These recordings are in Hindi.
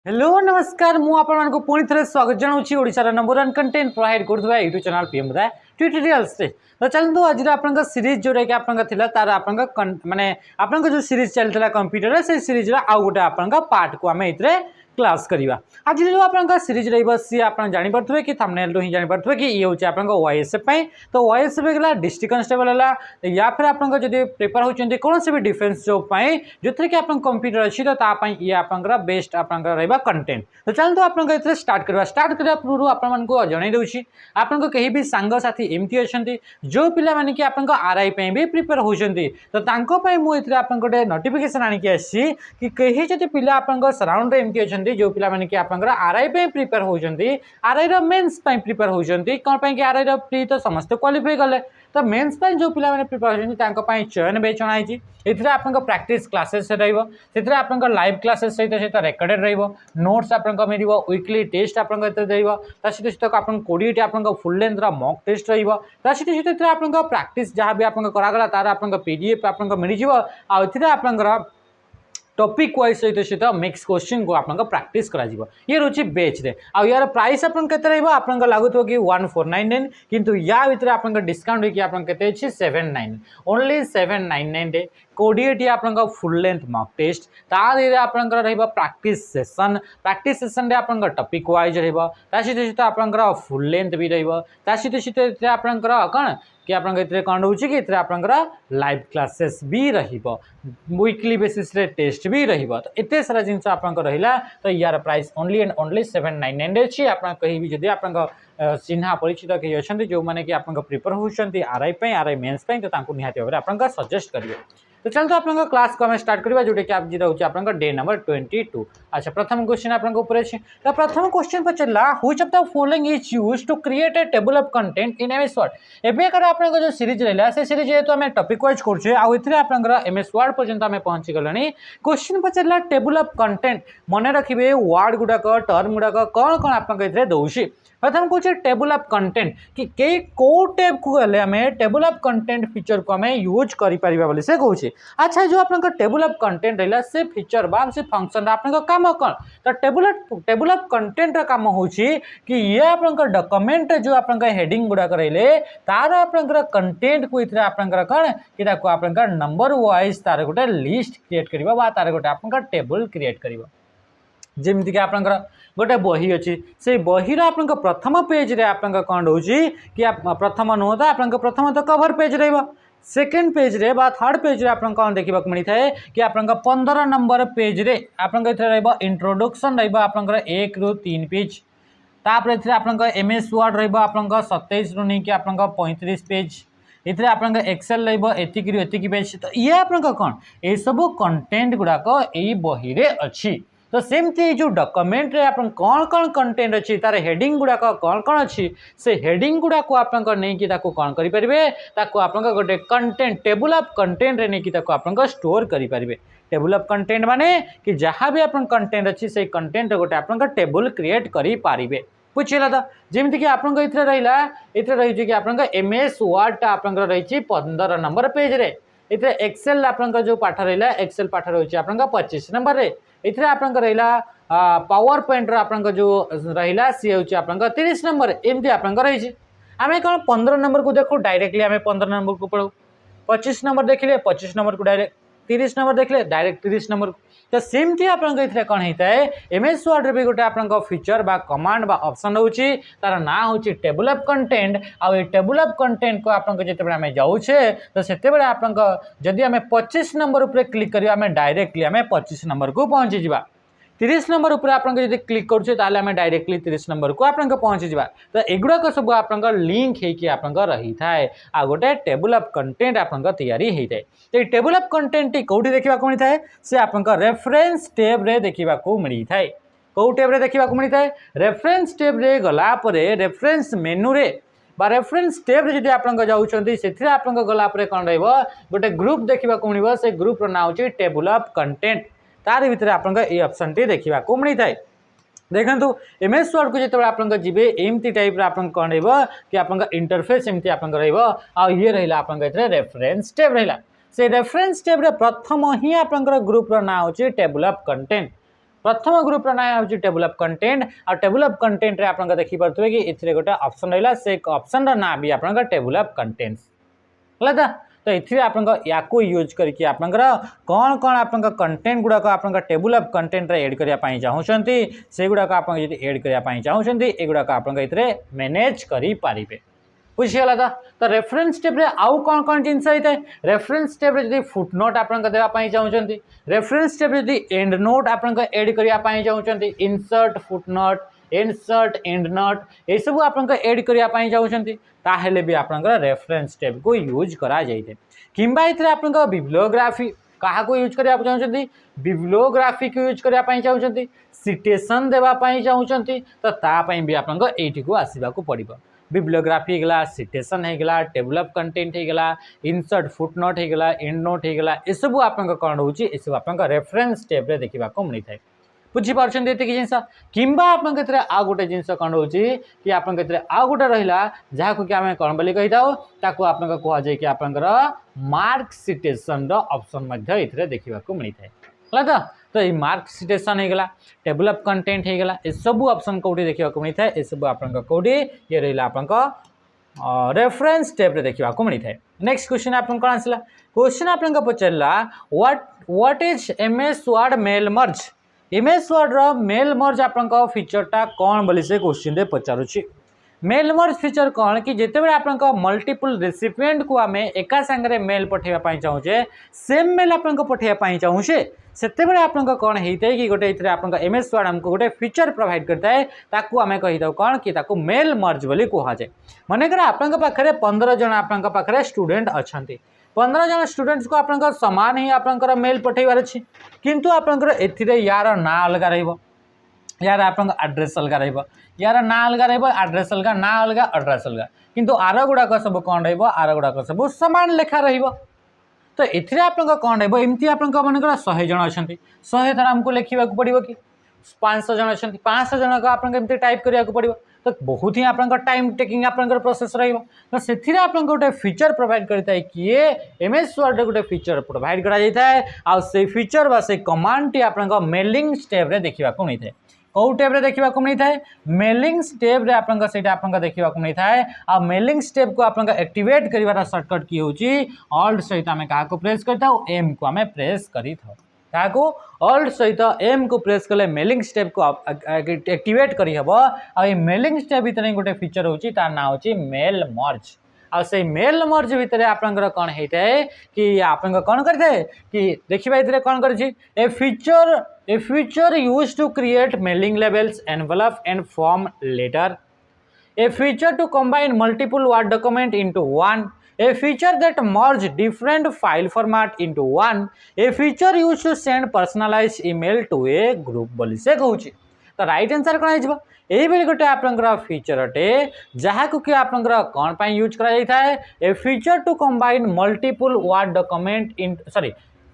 हेलो नमस्कार मु आपण को पुणी थे स्वागत जनाऊँगी ओडिशार नंबर 1 कंटेंट प्रोवाइड कर यूट्यूब चैनल पीएम राय ट्यूटोरियल्स रे। तो चलते आज आप सीरीज जोटा कि आप तार आप माने आप जो सीरीज चलता कंप्यूटर से सीरीज आउ गोटे आप पार्ट को आम ये क्लास करवा। आज जो आप सीरीज सी आप जानीपे कि थंबनेल रू ही जानीपे कि ये हूँ आप ओएसएफ तो ओएसएफ गला डिस्ट्रिक्ट कांस्टेबल है या फिर आप प्रिपेयर होती कौन से भी डिफेन्स जॉब जो थे कि आप कंप्यूटर अच्छी तो ये आप बेस्ट आप कंटेंट। तो चलते आप स्टार्ट करवा। स्टार्ट करने पूर्व आपको जन दूसरी आपको कहीं भी सांगसाथी एमती अच्छा जो पिला माने कि आप आरआई भी प्रिपेयर होती तो मुझे आप गोटे नोटिफिकेशन आणिकी आसी कि कहीं जब पिला आप सराउंड एमती अच्छा जो पिला माने कि आप आरआई प्रिपेयर होती आरआई मेन्स प्रिपेयर होती कौन कि आरआई प्री तो समस्त क्वालिफाई गले तो मेन्स जो पिला माने प्रिपेयर होती चयन बेच अणाई ये आप प्रैक्टिस क्लासेस आप लाइव क्लासेस सहित रेकर्डेड नोट्स आप मिल वीकली टेस्ट आप सहित आप 20 आप फुल लेंथ मॉक टेस्ट रही आप प्रैक्टिस जहाँ भी आप करागला तार आप पीडीएफ आप मिल जाए आप टॉपिक वाइज सहित मिक्स क्वेश्चन को आप प्रैक्टिस करा ये रोचे बेच रे आ यार प्राइस आप लगुव कि 1499 किंतु या भितर आप डिस्काउंट होगी आप 799 ओनली 799 रे 20 आप फुल लेंथ मॉक टेस्ट तादे आप प्रैक्टिस सेशन आप टॉपिक वाइज रहित आप फुल लेंथ भी रहित आप कौन कि आप कौन रोचे कि आप लाइव क्लासेस भी वीकली बेसिस रे टेस्ट भी तो एत सारा जिनस आप रहा तो यार प्राइस ओनली एंड ओनली 799 अच्छी आप कहीं भी जब आप चिन्हा परिचित कहीं अच्छा जो मैंने कि आप प्रिपेयर होती आरआई मेन्स तो निहाती भाव में आप सजेस्ट करेंगे। तो चलते आप क्लास को आम स्टार्ट करवा जोटा कि आप रोचे आप डे नंबर 22। अच्छा प्रथम क्वेश्चन आप तो प्रथम क्वेश्चन पचारा which of the following is use to create a table of content in MS Word. एबेकार आप जो सीरीज रहा से सीरीज जेहेतु आम टॉपिक वाइज करें आप एमएस वर्ड पर्यंत आम पहुँची गले। क्वेश्चन पचारा टेबल ऑफ कंटेंट मन रखिए वर्ड गुड़ाक टर्म गुड़ाक कौन कौन आप दौर। प्रथम कौन टेबल ऑफ कंटेंट कि कई कौ टैब को गले आम टेबल ऑफ कंटेंट फीचर को आम यूज करें से कौन। अच्छा जो आप टेबल ऑफ कंटेंट रहा से फीचर बा से फंक्शन आप कम कौन तो टेबल ऑफ कंटेंट काम हो कि ये आप डॉक्यूमेंट जो आप हेडिंग गुड़ाक रही तार आप कंटेंट को आप कौन कि आप नंबर वाइज तार गोटे लिस्ट क्रिएट करवा तार गोटे आप टेबल क्रिएट कर जमीक आप गोटे बही अच्छी से बहीर आप प्रथम पेज रे आप कौन रोचे कि प्रथम नुह तो आप प्रथम तो कवर पेज सेकेंड पेज रे बा थर्ड पेज रे आप कौन देखा मिलता है कि आप 15 नंबर पेज रे आप इंट्रोडक्शन आप 1 ରୁ 3 पेज तापर आप एमएस वर्ड आप 27 ରୁ नहीं कि आप 35 पेज ये आप एक्सेल एतिक पेज तो ये आप कौन ये सब कंटेंट गुड़ाक यही बही रे अच्छी। तो सेमती जो डॉक्यूमेंट रे आप कौन कौन कंटेंट अच्छी तार हेडिंग गुड़ाक कौन कौन अच्छी से हेडिंग गुड़ाक आप नहीं कौन करेंगे आप गोटे कंटेंट टेबल ऑफ कंटेंट रे नहीं आप स्टोर करेंगे। टेबल ऑफ कंटेंट माने कि जहाँ भी आप कंटेंट अच्छी से कंटेंट गोटे आप टेबल क्रिएट करेंगे बुझेगा। तो जमीक आप रही कि आप एमएस वर्ड आप रही 15 नंबर पेज रे इतने एक्सेल आप जो पाठ रहा एक्सेल पाठ रही आप 25 नंबर रे इतने आप रहा पावर पॉइंट आप जो रहा सी हूँ आप 30 नंबर एमती आप रही आम कौन 15 नंबर को देखो डायरेक्टली आम 15 नंबर को पढ़ू 25 नंबर देखिए 25 नंबर को डायरेक्ट 30 नंबर देखले डायरेक्ट 30 नंबर तो सेमती आप कौन होता है एमएस वर्ड भी गोटे आप फीचर बा कमांड बा ऑप्शन होची तार ना होची टेबल ऑफ कंटेंट आ टेबल ऑफ कंटेंट को आप जिते आम जाऊे तो से आप जदि आम 25 नंबर उपर क्लिक करिया आम डायरेक्टली आम 25 नंबर को पहुँची जावा 30 नंबर उपर आप क्लिक करुचे आम डायरेक्टली 30 नंबर को आप पहुँची जावा। तो एगुड़ाक सब आप लिंक होकर रही थाए आ गोटे टेबल ऑफ कंटेंट आप तैयारी होता है। तो टेबल ऑफ कंटेंट कौटी देखा मिलता है से आप रेफरेंस टैब रे देखा मिलता है कौ टैब रे देखा मिलता है रेफरेंस टैब रे गला रेफरेंस मेनू रे बा रेफरेंस टैब रे जब आप जाऊँच से आप गला कौन रोटे ग्रुप देखा मिल से ग्रुप ना हो टेबल ऑफ कंटेंट तार भीतर आप ऑप्शन टी देखा मिलता है। देखो एमएस वर्ड को जो आप जी एमती टाइप आप कौन कि आप इंटरफेस एमती आप ये रहा आप रेफरेंस टैब रहा से रेफरेंस टैब रे प्रथम ही आप ग्रुप ना हो टेबल ऑफ कंटेंट प्रथम ग्रुप ना हूँ टेबल ऑफ कंटेंट आ टेबल ऑफ कंटेंट रे आपन देखि परथुबे कि इथिरे गोटे ऑप्शन रहला से ऑप्शन रा ना भी आपन टेबल ऑफ कंटेंट्स हला तो इथिरे आपन याकू यूज करके आपन कौन कौन आपन कंटेंट गुडा को आपन टेबल ऑफ कंटेंट रे ऐड करिया पाई चाहउछंती से गुडा को आपन यदि ऐड करिया पाई चाहउछंती ए गुडा को आपन इथिरे मैनेज करि पारिबे बुझीगला तो रेफरेंस टेब रे आउ कौन कौन जिनस होता है रेफरेंस टेब रे यदि फुटनोट आपन देवा पाई चाहउछंती रेफरेंस टेब रे यदि एंड नोट आपन ऐड करिया पाई चाहउछंती insert footnote insert end note ए सब आपन ऐड करिया पाई चाहउछंती ताहेले भी आपन रेफरेंस टेब को यूज करा जाइते किंबा इथरे आपन बिब्लियोग्राफी कहा को यूज करिया चाहउछंती बिब्लियोग्राफी को यूज करिया पाई चाहउछंती सिटेशन देवा पाई चाहउछंती तो ता पई भी आपन एठी को आसीबा को पड़िबो बिब्लियोग्राफी होगा सिटेशन होगा टेबल ऑफ कंटेंट होगा इंसर्ट फुटनोट होगा एंड नोट होगा ये सब आप कौन रोचे ये सब आप रेफरेंस टेब रे देखा मिलता है बुझीपार जिनस किंबा आप आ गोटे जिनस कौन रोचे कि आप आउ गोटे रहा जहाँ कि आम कौन बोली कही था आप कहुए कि आप मार्क सिटेशन ऑप्शन देखा मिलता है तो ये मार्क सिटेशन होगा टेबल ऑफ कंटेंट होगा ये सब ऑप्शन कौटी देखा मिलता है ये सब आप कौटी ये रहा आप रेफरेंस टेब रे देखा मिलता है नेक्स्ट क्वेश्चन आप कौन आसला क्वेश्चन आप पचारा what is MS Word mail merge MS Word रो मेल मर्ज आप फीचरटा कौन बोली से क्वेश्चन रे पचारुछि मेल मर्ज फीचर कौन कि जिते बड़े आप मल्टीपल रेसिपिएंट को आम एका सांगे मेल पठेवा चाहूचे सेम मेल आप पठेवा चाहूचे से आप कौन होता है कि गोटे आप एमएस वर्ड आमको गोटे फीचर प्रोवाइड करता है ताकू आम कही था कौन कि ताकू मेल मर्ज बोली कहुए मनकर आपण पाखे 15 जन आपण पाखे स्टूडेंट अच्छा 15 जन स्टूडेंट्स को आप सामान ही आप मेल पठेबार अच्छी किंतु आपंकर एथिरे यार ना अलग रहिबो यार आप एड्रेस अलग रहिबो यार ना अलग रहिबो एड्रेस अलग ना अलग एड्रेस अलग किंतु आर गुड़ाक सब कौन रहिबो आर गुड़ाक सब सामान लेखा रहिबो तो एथिरे आप कौन रहिबो एमती आप मनकर 100 जन अच्छा 100 थर आमको लिखा पड़ो कि 500 जन अच्छा 500 जन को आप टाइप करा पड़ो तो बहुत ही आप टाइम टेकिंग आप प्रोसेस रहिबो तो से आप गोटे फीचर प्रोवाइड करता है किए एमएस वर्ड गोटे फीचर प्रोवाइड करा जाता है आ से फीचर बा से कमांड टी आप मेलिंग स्टेप रे देखा मिलता है कौ टेब रे देखा मिलता है मेलिंग स्टेप रे आप देखा मिलता है आ मेलिंग स्टेप को आप एक्टिवेट कर सर्टकट की होची ऑल्ट सहित आम क्या प्रेस करता एम को आम प्रेस करी क्या ऑल्ट सहित एम को प्रेस कले मेलिंग स्टेप को एक्टिवेट करी हबो आ मेलिंग स्टेप भीतर गोटे फीचर होची तार ना होची मेल मर्ज आ से मेल मर्ज भितर आपंकर कौन होता है कि आप कौन करते कि देखिए ये कौन कर a feature use to create mailing labels envelope and form letter a feature to combine multiple word document into one a feature that merge different file format into one a feature used to send personalized email to a group बोली से कहूँ तो राइट आंसर कौन हो ये गोटे आप फीचर अटे जहाँ को कि आप कौन पाई यूज करा है a feature to combine multiple word document in sorry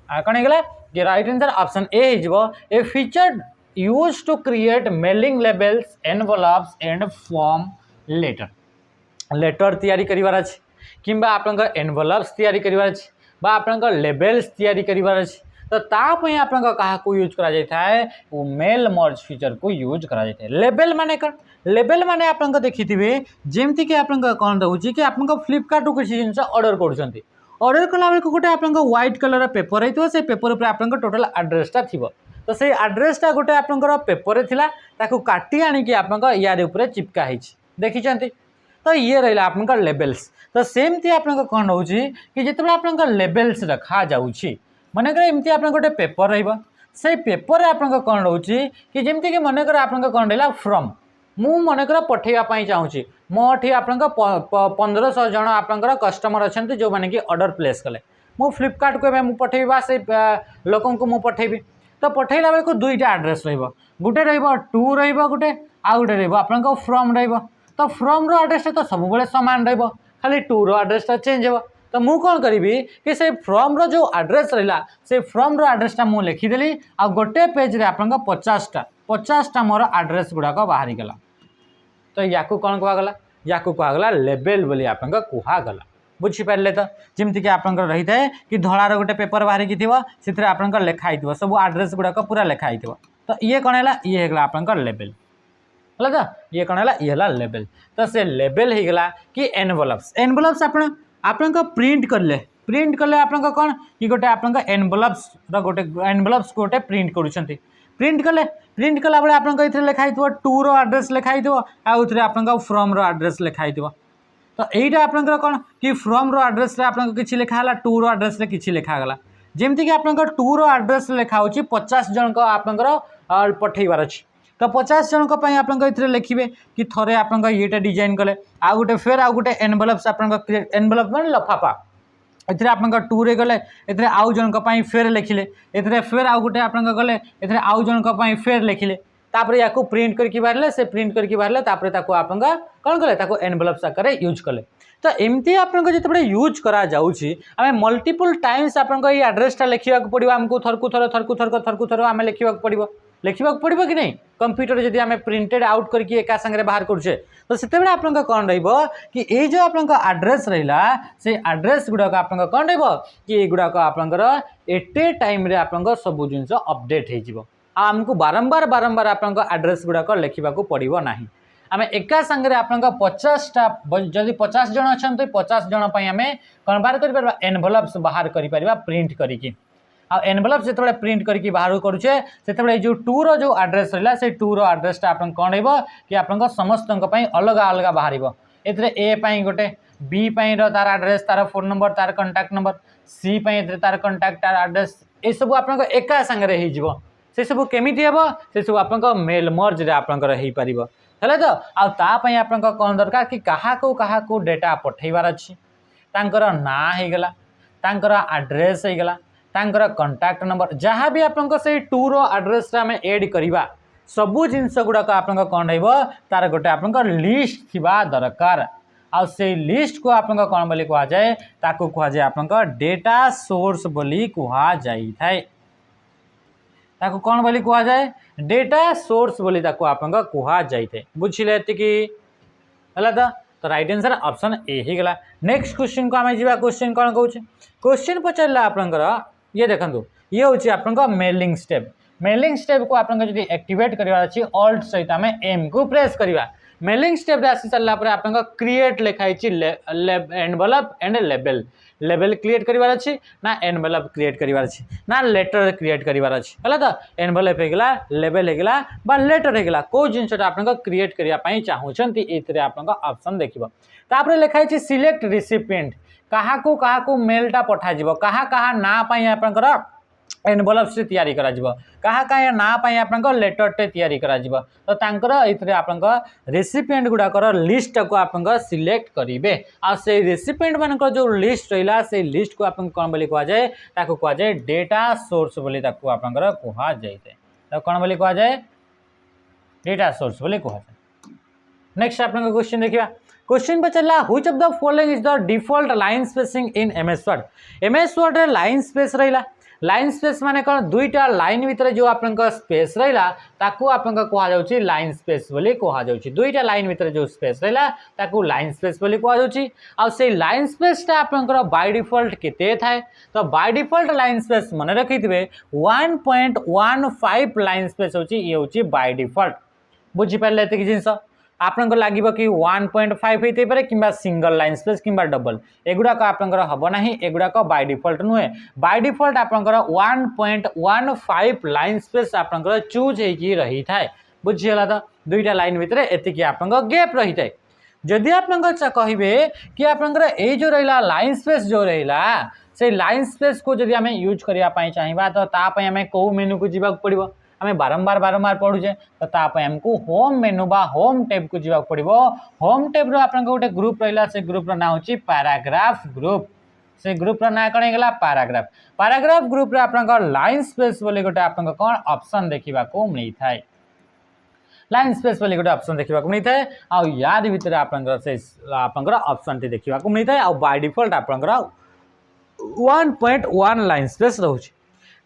कौन होगा कि राइट आंसर ऑप्शन ए हो a feature use to create mailing labels envelopes and form letter तैयारी करिवार अछि किंबा आपनकर एनवेलप्स तैयारी करिवार अछि बा आपनकर लेबल्स तैयारी करिवार अछि तो तापई आपनकर कहा को यूज करा जाता है वो मेल मर्ज फीचर को यूज करा जाता है लेबल माने कर लेबल माने आपनकर देखिथिबे जेमति कि आपनकर कोन रहउची कि आपनकर फ्लिपकार्ट को किसी जिंस ऑर्डर करछंती ऑर्डर कला बेल को गोटे आपनकर व्हाइट कलर पेपर हेतो से पेपर ऊपर आपनकर टोटल एड्रेसटा थिबो तो से एड्रेसटा गोटे आपनकर पेपर रे थिला ताकू काटी आनी कि आपनकर यार ऊपर चिपका हिची देखिचंती तो ये रहा आपनकर लेबल्स तो सेमती आपनकर कौन रोची कि जिते आपनकर लेबल्स रखा जाउची मनकर एमती आप गोटे पेपर रहिबा से पेपर रे आपनकर कौन रोची कि जेमती कि मनकर आपनकर कौन रहला फ्रॉम मु मनकर पठेवा पाई चाहूची मोठी आपनकर 1500 जन आपनकर कस्टमर अछंती जो माने कि ऑर्डर प्लेस कले मु फ्लिपकार्ट को मैं पठेबा से लोकन को मु पठेबी तो पठेला बेल को दुईटा एड्रेस रहिबो गुटे रहिबो टू रहिबो गुटे आ गुटे रहिबो आपनकर फ्रॉम रहिबो तो फ्रॉम रो एड्रेस तो सब बेले समान रहिबो खाली टू रो एड्रेस चेंज हो तो मु कौन करी कि से फ्रॉम रो जो एड्रेस रहा से फ्रॉम रो एड्रेसटा मु लिखिदेली आ गोटे पेज रे आपन 50टा मोर एड्रेस गुड़ाक बाहरी गला तो याकू कौन कहगला याकू कहगला लेबल बोली आपन कहगला बुझीपारे तो जमती कि आप रही है कि धड़ार गोटे पेपर बाहर की थी से आपन लिखाई सब एड्रेस गुड़ाक पूरा लिखाई तो ये कौन है ये है आपंकर लेवल है तो ये कौन है ये लेवल तो से लेवल हो गला कि एनवलप्स एनवलप्स आपण प्रिंट करले आपण कौन कि गोटे आपण एनवलप्स गोटे एनवलप्स गोटे प्रिंट करुँच प्रिंट कला बेले आप लिखाई टूर आड्रेस लिखाई आउ आप फ्रम आड्रेस लिखाई तो यहीटा आपंकर कौन कि फ्रम आड्रेस कि लिखाला टूर आड्रेस किसी लिखागला जमती कि आप टूर आड्रेस लिखा 50 जन आपंकर पठेबार अच्छी तो 50 जन आप लिखे कि थे आप ये डिजाइन कले आउ गोटे फेर आउ गोटे एनवलप्स आप एनवलप मान लफाफा ये आप टूर गले ये आउ जन फेर लिखिले ये फेर आउ गोटे आप गले ये आउ जन फेर लिखिले तापर या प्रिंट करके बाहर से प्रिंट करके बाहर तापर आप कौन कले एनवलप्स आकार यूज कले तो एमती आप जो यूज करा जाउछि आम मल्टीपल टाइम्स आप आड्रेसटा लिखा पड़ो आमको थरकु थर आम लिखा पड़ो कि नहीं कंप्यूटर जदि आम प्रिंटेड आउट करके एका संगे बाहर करुचे तो से आप कौन कि ये जो आप आड्रेस रहा से आड्रेस गुड़ाक आप कौन कि ये गुड़ाक आपंकर एट ए टाइम रे आप सब जिन अपडेट हो आमको बारंबार बारंबार आप आड्रेस गुड़ाक लिखा पड़ो ना आम एका संगे आप 50टा जदि 50 जन अच्छा 50 जन आम कौन बाहर कर एनवलप्स बाहर कर प्रिंट करके आ एनवलप जो प्रिंट करके बाहर करुचे से जो टूर जो आड्रेस रहा से टूर आड्रेसटा आप कौन कि आप समस्त अलग अलग बाहर ए गोटे बी तार आड्रेस तार फोन नंबर तार कंटाक्ट नंबर सी तार कंटाक्ट तार आड्रेस ये सब आप एका संगे से सब केमी हम से सब आप मेल मर्ज आपंकर हो पार है तो आपाई आप कौन दरकार कि क्या डेटा पठेबार अच्छी तांकर ना होगला तांकर आड्रेस होगला तांकर कंटाक्ट नंबर जहाँ भी आप टूर आड्रेस आम एड करवा सबू जिनस गुड़ाक आप कौन तार गोटे आप लिस्ट थी दरकार आ से लिस्ट को आप कौन बोली कह जाए ताकू कह जाए आप डेटा सोर्स बोली कह जाए ताकू कौन बोली कह जाए डेटा सोर्स बोली ताकू आप कह जाए बुझे है तो राइट आंसर ऑप्शन ए ही गला। नेक्स्ट क्वेश्चन को आम जा क्वेश्चन कौन कौन क्वेश्चन पचारा आपंकर ये देखो ये हूँ आप मेलिंग स्टेप को आपको जब एक्टिवेट करार अच्छी ऑल्ट सहित आम एम को प्रेस करवा मेलिंग स्टेप आसी सारा पर आप क्रिएट लिखाई envelope and level level create करार अच्छी ना एनवलप क्रिएट करार अच्छी ना लेटर क्रिएट करार अच्छी है तो एनवलप होगा लेवल होगा बा लेटर होगा कौ जिनसा आप क्रिएट करने चाहूँगी ये आप ऑप्शन देखिए तापर लिखाई सिलेक्ट रिसिपिएंट क्या मेलटा पठाଯିव क्या ना आपंकर एनवलप से तैयारी करा क्या ना आप लेटरटे तैयारी करा तो तांकर ये आप रेसिपिएंट गुड़ाकर लिस्ट को आप सिलेक्ट करेंगे आ से रेसिपिएंट मान जो लिस्ट रहा से लिस्ट को आप कौन बोली कह जाए कह जाए डेटा सोर्स बोली आपंकर कह जाए तो कौन बोली कह जाए डेटा सोर्स बोली कह जाए। नेक्स्ट आप क्वेश्चन देखिए क्वेश्चन पचारा which of the following is the default line spacing in MS Word रे लाइन स्पेस रहा लाइन स्पेस माने कौन दुईटा लाइन भितर जो आप स्पेस रहा ताकू आप कहुच्छी लाइन स्पेस बोली कहुच्छी दुईटा लाइन भितर जो स्पेस रहा ताकू लाइन स्पेस बोली कहुच्छी आ से लाइन स्पेसटा आपंकर बाय डिफॉल्ट केते थाए तो बाय डिफॉल्ट लाइन स्पेस मन रखिथे 1.15 लाइन स्पेस होची ये होची बाय डिफॉल्ट बुझी पारे एतिक जिनस आपको लगे कि 1.5 होते पारे कि सिंगल लाइन स्पेस कि डबल एगुड़ाक आपंकर हम ना एगुड़ाक बाय डिफॉल्ट नुहे बाय डिफॉल्ट आपंकर 1.15 लाइन स्पेस आपंकर चूज होगी रही थाए बुझीगला तो दुईटा लाइन भितर एतिक आप गैप रही थाए जदि आप कहे कि आपंकर ये जो रहा लाइन स्पेस जो रहा से लाइन स्पेस को जब आम यूज करने चाहिए तो तापाई आम कौ मेनू को जीवा पड़ो आम बारंबार बारंबार पढ़ुचे तो तापाई आमको होम मेनू बा होम टैब को जीवा पड़ो होम टैब रो आपन गोटे ग्रुप रहा से ग्रुप ना होची पैराग्राफ ग्रुप से ग्रुप ना कौन होगा पैराग्राफ पैराग्राफ ग्रुप रे आपन लाइन स्पेस बोले गोटे आपन कौन ऑप्शन देखा मिलता है लाइन स्पेस बोले गोटे ऑप्शन देखा मिलता है आ याद भितर आपंकर ऑप्शन टी देखा मिलता है आ बाय डिफॉल्ट आपंकर 1.1 लाइन स्पेस रोचे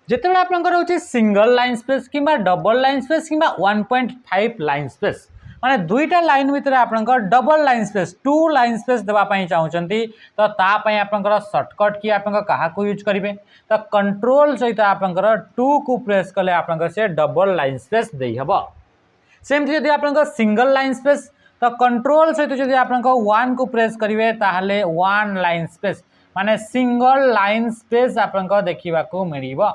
जिते आप रोचे सिंगल लाइन स्पेस कि डबल लाइन स्पेस कि 1.5 लाइन स्पेस माने दुईटा लाइन भितर आपनकर double line space 2 line space देबा पई चाहउचंती तो ता पई आपनकर शॉर्टकट की आपनकर कहा को यूज करिवे तो कंट्रोल सहित आपनकर 2 को प्रेस कले आपनकर से डबल लाइन स्पेस देई हबो। सेमती यदि आपनकर सिंगल लाइन स्पेस तो कंट्रोल सहित जदि आपनकर 1 को प्रेस करिवे ताहले 1 लाइन स्पेस माने सिंगल लाइन स्पेस आपनकर देखिबा को मिलिबो।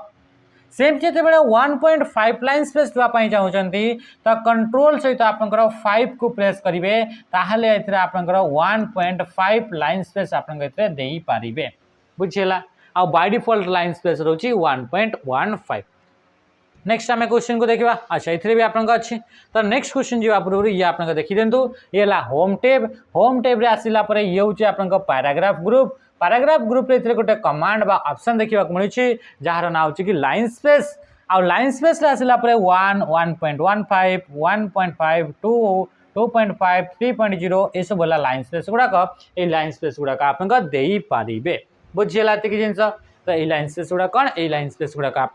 सेम जेते बेले 1.5 लाइन स्पेस देबा पई चाहउचंती तो कंट्रोल सहित आपनकर 5 को प्रेस करिवे ताहले एतरे आपनकर 1.5 लाइन स्पेस आपनकर एतरे देई पारिबे बुझिला। आ बाय डिफॉल्ट लाइन स्पेस रहउची 1.15। नेक्स्ट आम क्वेश्चन को देखा। अच्छा ये भी आपन अच्छी तो नेक्स्ट क्वेश्चन जी पूर्व ये आप देखी दिंतु ये होम टैब रे आसिला परे ये हूँ आपन पैराग्राफ ग्रुप रे गोटे कमांड बा ऑप्शन देखा मिलूँ जार ना हूँ कि लाइन स्पेस आ लाइन स्पेस आसिला परे 1 1.15 1.5 2 2.5 3.0 ये सब लाइन स्पेस गुड़ाक ये लाइन स्पेस गुड़ाक आप पारे बुझीगला ये जिन तो ये लाइन स्पेस गुड़ा कौन ये लाइन स्पेस गुड़ाक आप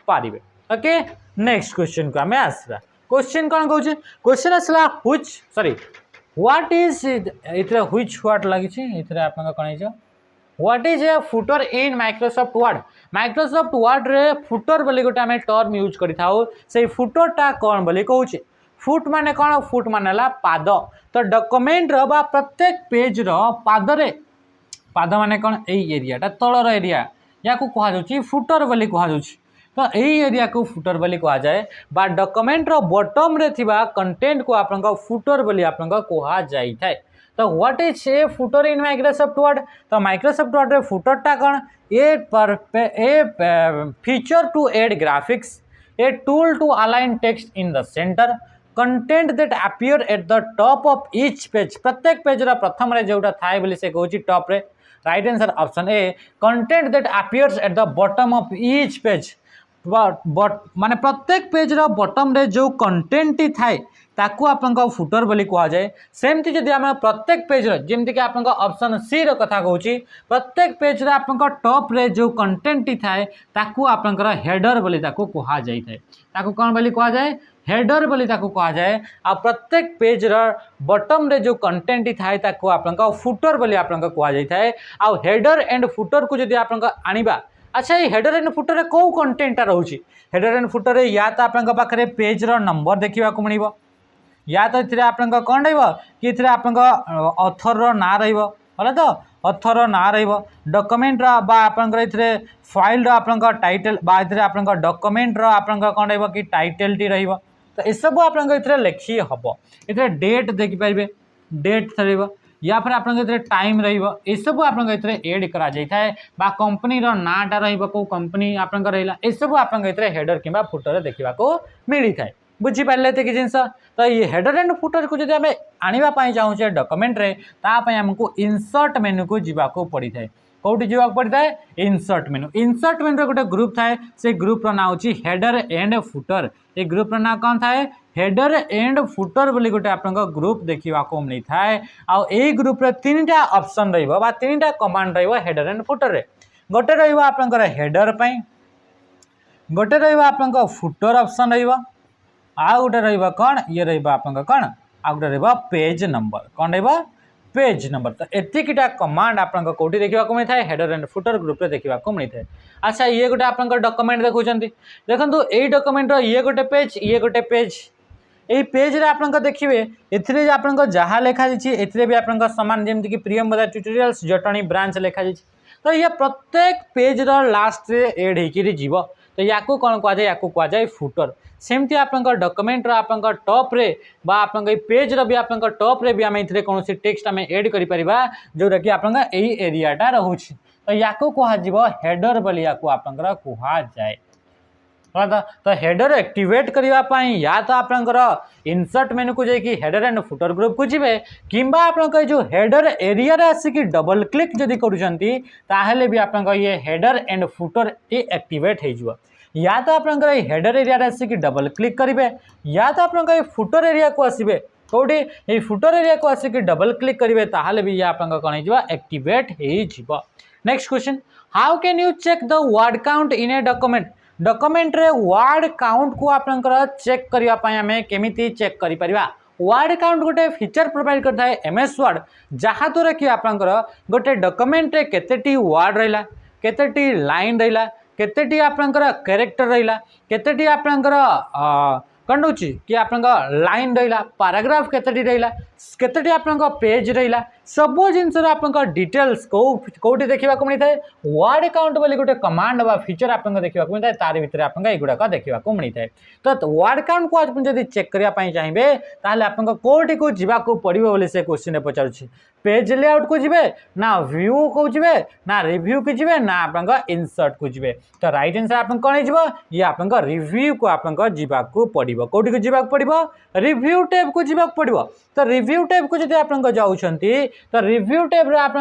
पारिबे। ओके नेक्स्ट क्वेश्चन को हमें आसला क्वेश्चन कौन कहूँ क्वेश्चन आसला व्हिच सॉरी व्हाट इज इतरे व्हिच व्हाट लगी इतरे आपन कौन है what is a footer in Microsoft Word रे फुटर बोली गोटे आम टर्म यूज करिथाउ से फुटरटा कौन बोली कहूँ फुट माने कौन फुट माने ला पाद तो डॉक्यूमेंट रो बा प्रत्येक पेज रो पाद माने कौन एई एरियाटा तलर एरिया या को कहा जाउची फुटर बोली कहा जाउची तो यही एरिया को फुटर बोली कहा जाए बा डॉक्यूमेंट रो बॉटम रे थिबा कंटेंट को आपन फुटर बोली आपन कहा जाई थाए। तो what is a footer in Microsoft Word तो माइक्रोसॉफ्ट वर्ड रे फुटरटा कौन a feature to add graphics a tool to align text in the center content that appear at the top of each page प्रत्येक पेज रा प्रथम रे जोटा थाए बोली से कहूची टॉप रे right answer option A content that appears at the bottom of each page माने प्रत्येक पेज रो बॉटम रे जो कंटेंट थाए ताकू आपन फुटर बोली कहा जाए। सेमती जदि आम प्रत्येक पेज जमती कि आपन ऑप्शन सी रो कथा कहूची प्रत्येक पेज रे आपन टॉप रे जो कंटेंट थाए ताकू आपन हेडर बोली ताकू कहा जाई थाए ताकू कौन बोली कहा जाए हेडर बोली ताकू कहा जाए। आ प्रत्येक पेज रो बॉटम रे जो कंटेंट थाए ताकू आपन फुटर बोली आपन कहा जाई थाए। आ हेडर एंड फुटर को जदि आपन आनिबा अच्छा ये हेडर एंड फुटर कौ कंटेंटा रोचे हेडर एंड फुटर या तो आपन पाखे पेज रो नंबर देखा मिल या तो ये आप कौन कि आप ऑथर रो ना रहा तो ऑथर रो ना डॉक्यूमेंट रो फाइल रो आप टाइटल आप डॉक्यूमेंट रो आप कौन कि टाइटल टी रही तो सब आप लिखी हम ये डेट देखिपारे डेट रही या फिर आप टाइम रही सब आप एड करा बा कंपनी रो नाटा रो कंपनी आप रहा सब आप हेडर कि फुटर देखा मिली थाए बुझीपारे कि जिनस तो ये हेडर एंड फुटर को जब आम आने चाहूचे डॉक्यूमेंट रे तापाई आमको इंसर्ट मेनू को जीवाक पड़ी थाए कौटी जीवाक पड़ी थाए इंसर्ट मेनू गोटे ग्रुप थाए से ग्रुप रो ना होची हेडर एंड फुटर ये ग्रुप रो ना कौन थाए हेडर एंड फुटर बोली गोटे आप ग्रुप देखा मिली थाए। आई ग्रुप रे 3टा ऑप्शन रहा 3टा कमांड हेडर एंड फुटर रे गोटे रहा हेडर पाई गोटे रहा फुटर ऑप्शन रहा आ गोटे रहा कौन ये रहा कौन आ गोटे रहा पेज नंबर कौन रहा पेज नंबर तो एतिकटा कमांड आप कौटी देखा मिलता है हेडर एंड फुटर ग्रुप रे देखा मिलता है। अच्छा ये गोटे आप डॉक्यूमेंट देखुं देखो ये डॉक्यूमेंट ये गोटे पेज ये पेज रे आप देखिए एथिरे आप जहाँ लिखाई एथिरे भी आप सामान जमीक कि प्रियंवदा ट्यूटोरियल्स जटणी ब्रांच लिखाई तो ये प्रत्येक पेज रो लास्ट रे एड होकर जीव तो या कौन कह जाए या कह जाए फुटर सेमती आप डॉक्यूमेंट आप टॉप रे बा आप पेज रो भी आप टॉप रे भी आम ये कौन टेक्स्ट आम एड करा जोटा कि आप एरियाटा रोचे तो या कह हेडर बोली या कह जाए तो हेडर एक्टिवेट करने या तो आप इंसर्ट मेनू को जाकि हेडर एंड फुटर ग्रुप को जीवे किंबा आप जो हेडर एरिया रे आसिक डबल क्लिक जदि करुँचे भी आप ये हेडर एंड फुटर ये एक्टिवेट हो या तो आप हेडर एरिया रे आसिक डबल क्लिक करेंगे या तो आप फुटर एरिया को आसबे कौटी ये फुटर एरिया को आसिक डबल क्लिक करेंगे ताहले भी आप कौन हो एक्टिवेट हो। Next question how can you check the word count in a document रे वर्ड काउंट को आप चेक करने आम केमी चेक कर वर्ड काउंट गोटे फीचर प्रोवाइड करता है एमएस वर्ड जहाँ द्वारा कि आपंकर गोटे डॉक्यूमेंट रे केतेटी वर्ड रहिला केतेटी लाइन रहिला केतेटी आपंकर कैरेक्टर रहिला केतेटी आपंकर कौन रोच कि आप लाइन रहा पाराग्राफ केतेटी रहा केतेटी आप पेज रहा सब जिनस आप डिटेल्स कौटी देखा मिलता है वर्ड काउंट बोली गोटे कमांड बा फीचर आप देखा मिलता है तार भितर आप युवाक देखा मिलता है। तो वर्ड काउंट को आप चेक करने चाहिए ताहले आप कौटी को जावाक पड़ो बोली से क्वेश्चन पचार पेज लेआउट को जीवे ना व्यू को जीवे ना रिव्यू को जीवे ना आप इंसर्ट को जीवे। तो राइट आंसर आप कौन हो ये आप रिव्यू को आप जावाक पड़ो कौटी को जावाक पड़ो रिव्यू टैब को जावाक पड़ो। तो रिव्यू टैब को जब आप जाऊँगी तो रिव्यू टैब रे आप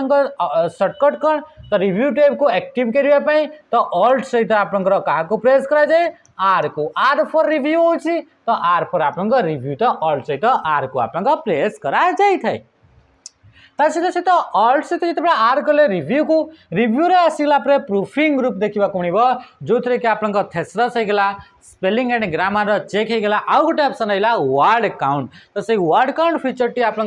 सर्टकट कौन तो रिव्यू टैब को एक्टिव करने तो ऑल्ट सहित आप प्रेस करा जाए आर को आर फॉर रिव्यू होची तो आर फॉर आप रिव्यू तो ऑल्ट सहित आर को आप प्रेस करा जाए थे। सहित सहित ऑल्ट सहित जो आर कले रिव्यू को रिव्यू रे आसला प्रूफिंग ग्रुप देखा मिलो जो थे कि आप थेसरस होगा स्पेलिंग एंड ग्रामर चेक होगा आउ गोटे ऑप्शन रहा वर्ड काउंट। तो से वर्ड काउंट फीचर टी आप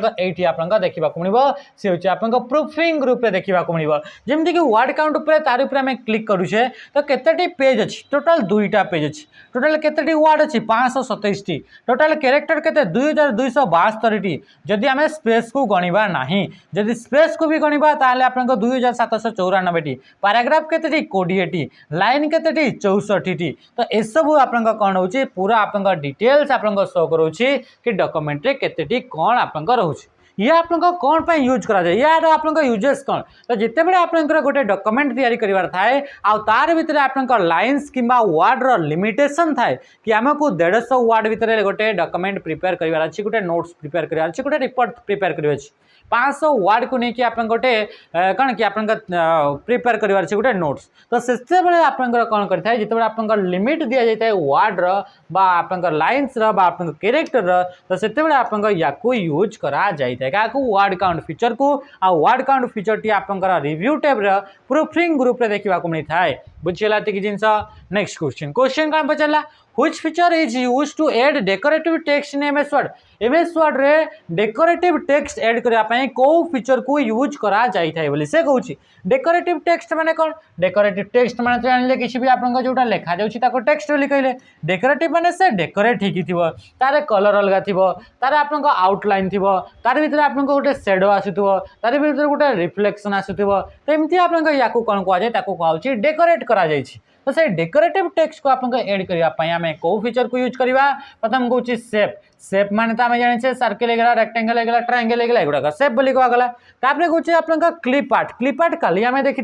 देखा मिलो सी हूँ आप प्रूफिंग ग्रुप रे देखा मिलो जमीक कि वर्ड काउंट उपर तार उपर आम क्लिक करुचे तो केतेटी पेज अच्छी टोटाल 2टा पेज अच्छी टोटाल केतेटी वर्ड अच्छी 527 टी टोटाल कैरेक्टर केते 2272 जदि आम स्पेस को गणवा नहीं जदि स्पेस को भी गणवा ताहले आप 2794 टी पैराग्राफ केतेटी 20 टी लाइन केतेटी 64 टी। तो एसबू आप कौन हो पूरा आप डिटेल्स आप शो करोछि कि डॉक्यूमेंट रे केतेटी कौन आप रोचे ये आप कौन पर यूज करा जाए यार आप यूजेस कौन। तो जिते बड़े आप गोटे डॉक्यूमेंट तैयारी करिवार थाए आ तार भितर आप लाइन्स किंबा वर्ड रो लिमिटेशन थाए कि आमको 150 वर्ड भितर गोटे डॉक्यूमेंट प्रिपेयर करिवार अछि गोटे नोट्स प्रिपेयर करिवार अछि गोटे रिपोर्ट प्रिपेयर करिवार अछि 500 वर्ड को लेकिन आप गोटे कौन कि आप प्रिपेयर करिवार अछि गोटे नोट्स। तो से बेले आप कौन करता है जिते आप लिमिट दि जाता है वर्ड रो आप लाइन्स रो आप कैरेक्टर रो तो से बेले आप याकू यूज करा जाए क्या वर्ड काउंट फीचर को आ वर्ड काउंट फीचर टी आप रिव्यू टैब प्रूफिंग ग्रुप रे देखा मिलता है बुझीगला कि जिनस। नेक्स्ट क्वेश्चन कौन पचारा Which feature is used to add decorative text in MS Word? MS Word रे decorative text add करने को फीचर को यूज करा जाई थाए बोली से कहूँ डेकोरेटिव टेक्स्ट माने कौन डेकोरेटिव टेक्स्ट माने जानले किसी भी आपन जोटा लिखा जाउछि ताको टेक्स्ट बोली कहले डेकोरेटिव माने से डेकोरेट हिकी थिबो तारे कलर अलगा थिबो तारे आपन आउटलाइन थिबो तारे भीतर आपन गोटे शेडो आसुथिबो तारे भीतर गोटे रिफ्लेक्शन आसुथिबो तो एमती आपन याकू कोन को जाय ताको कहउछि डेकोरेट करा जाइछि। तो से डेकोरेटिव टेक्स्ट को आपन ऐड करिया पई हमें को फीचर को यूज करवा प्रथम कहउछि शेप शेप माने तो आम जाने सर्किल होगा रेक्टेंगल होगा ट्रायंगल होगा एगुड़ा शेप बोली कहगला तापर कहूँ आप क्लिप आर्ट काली आम देखी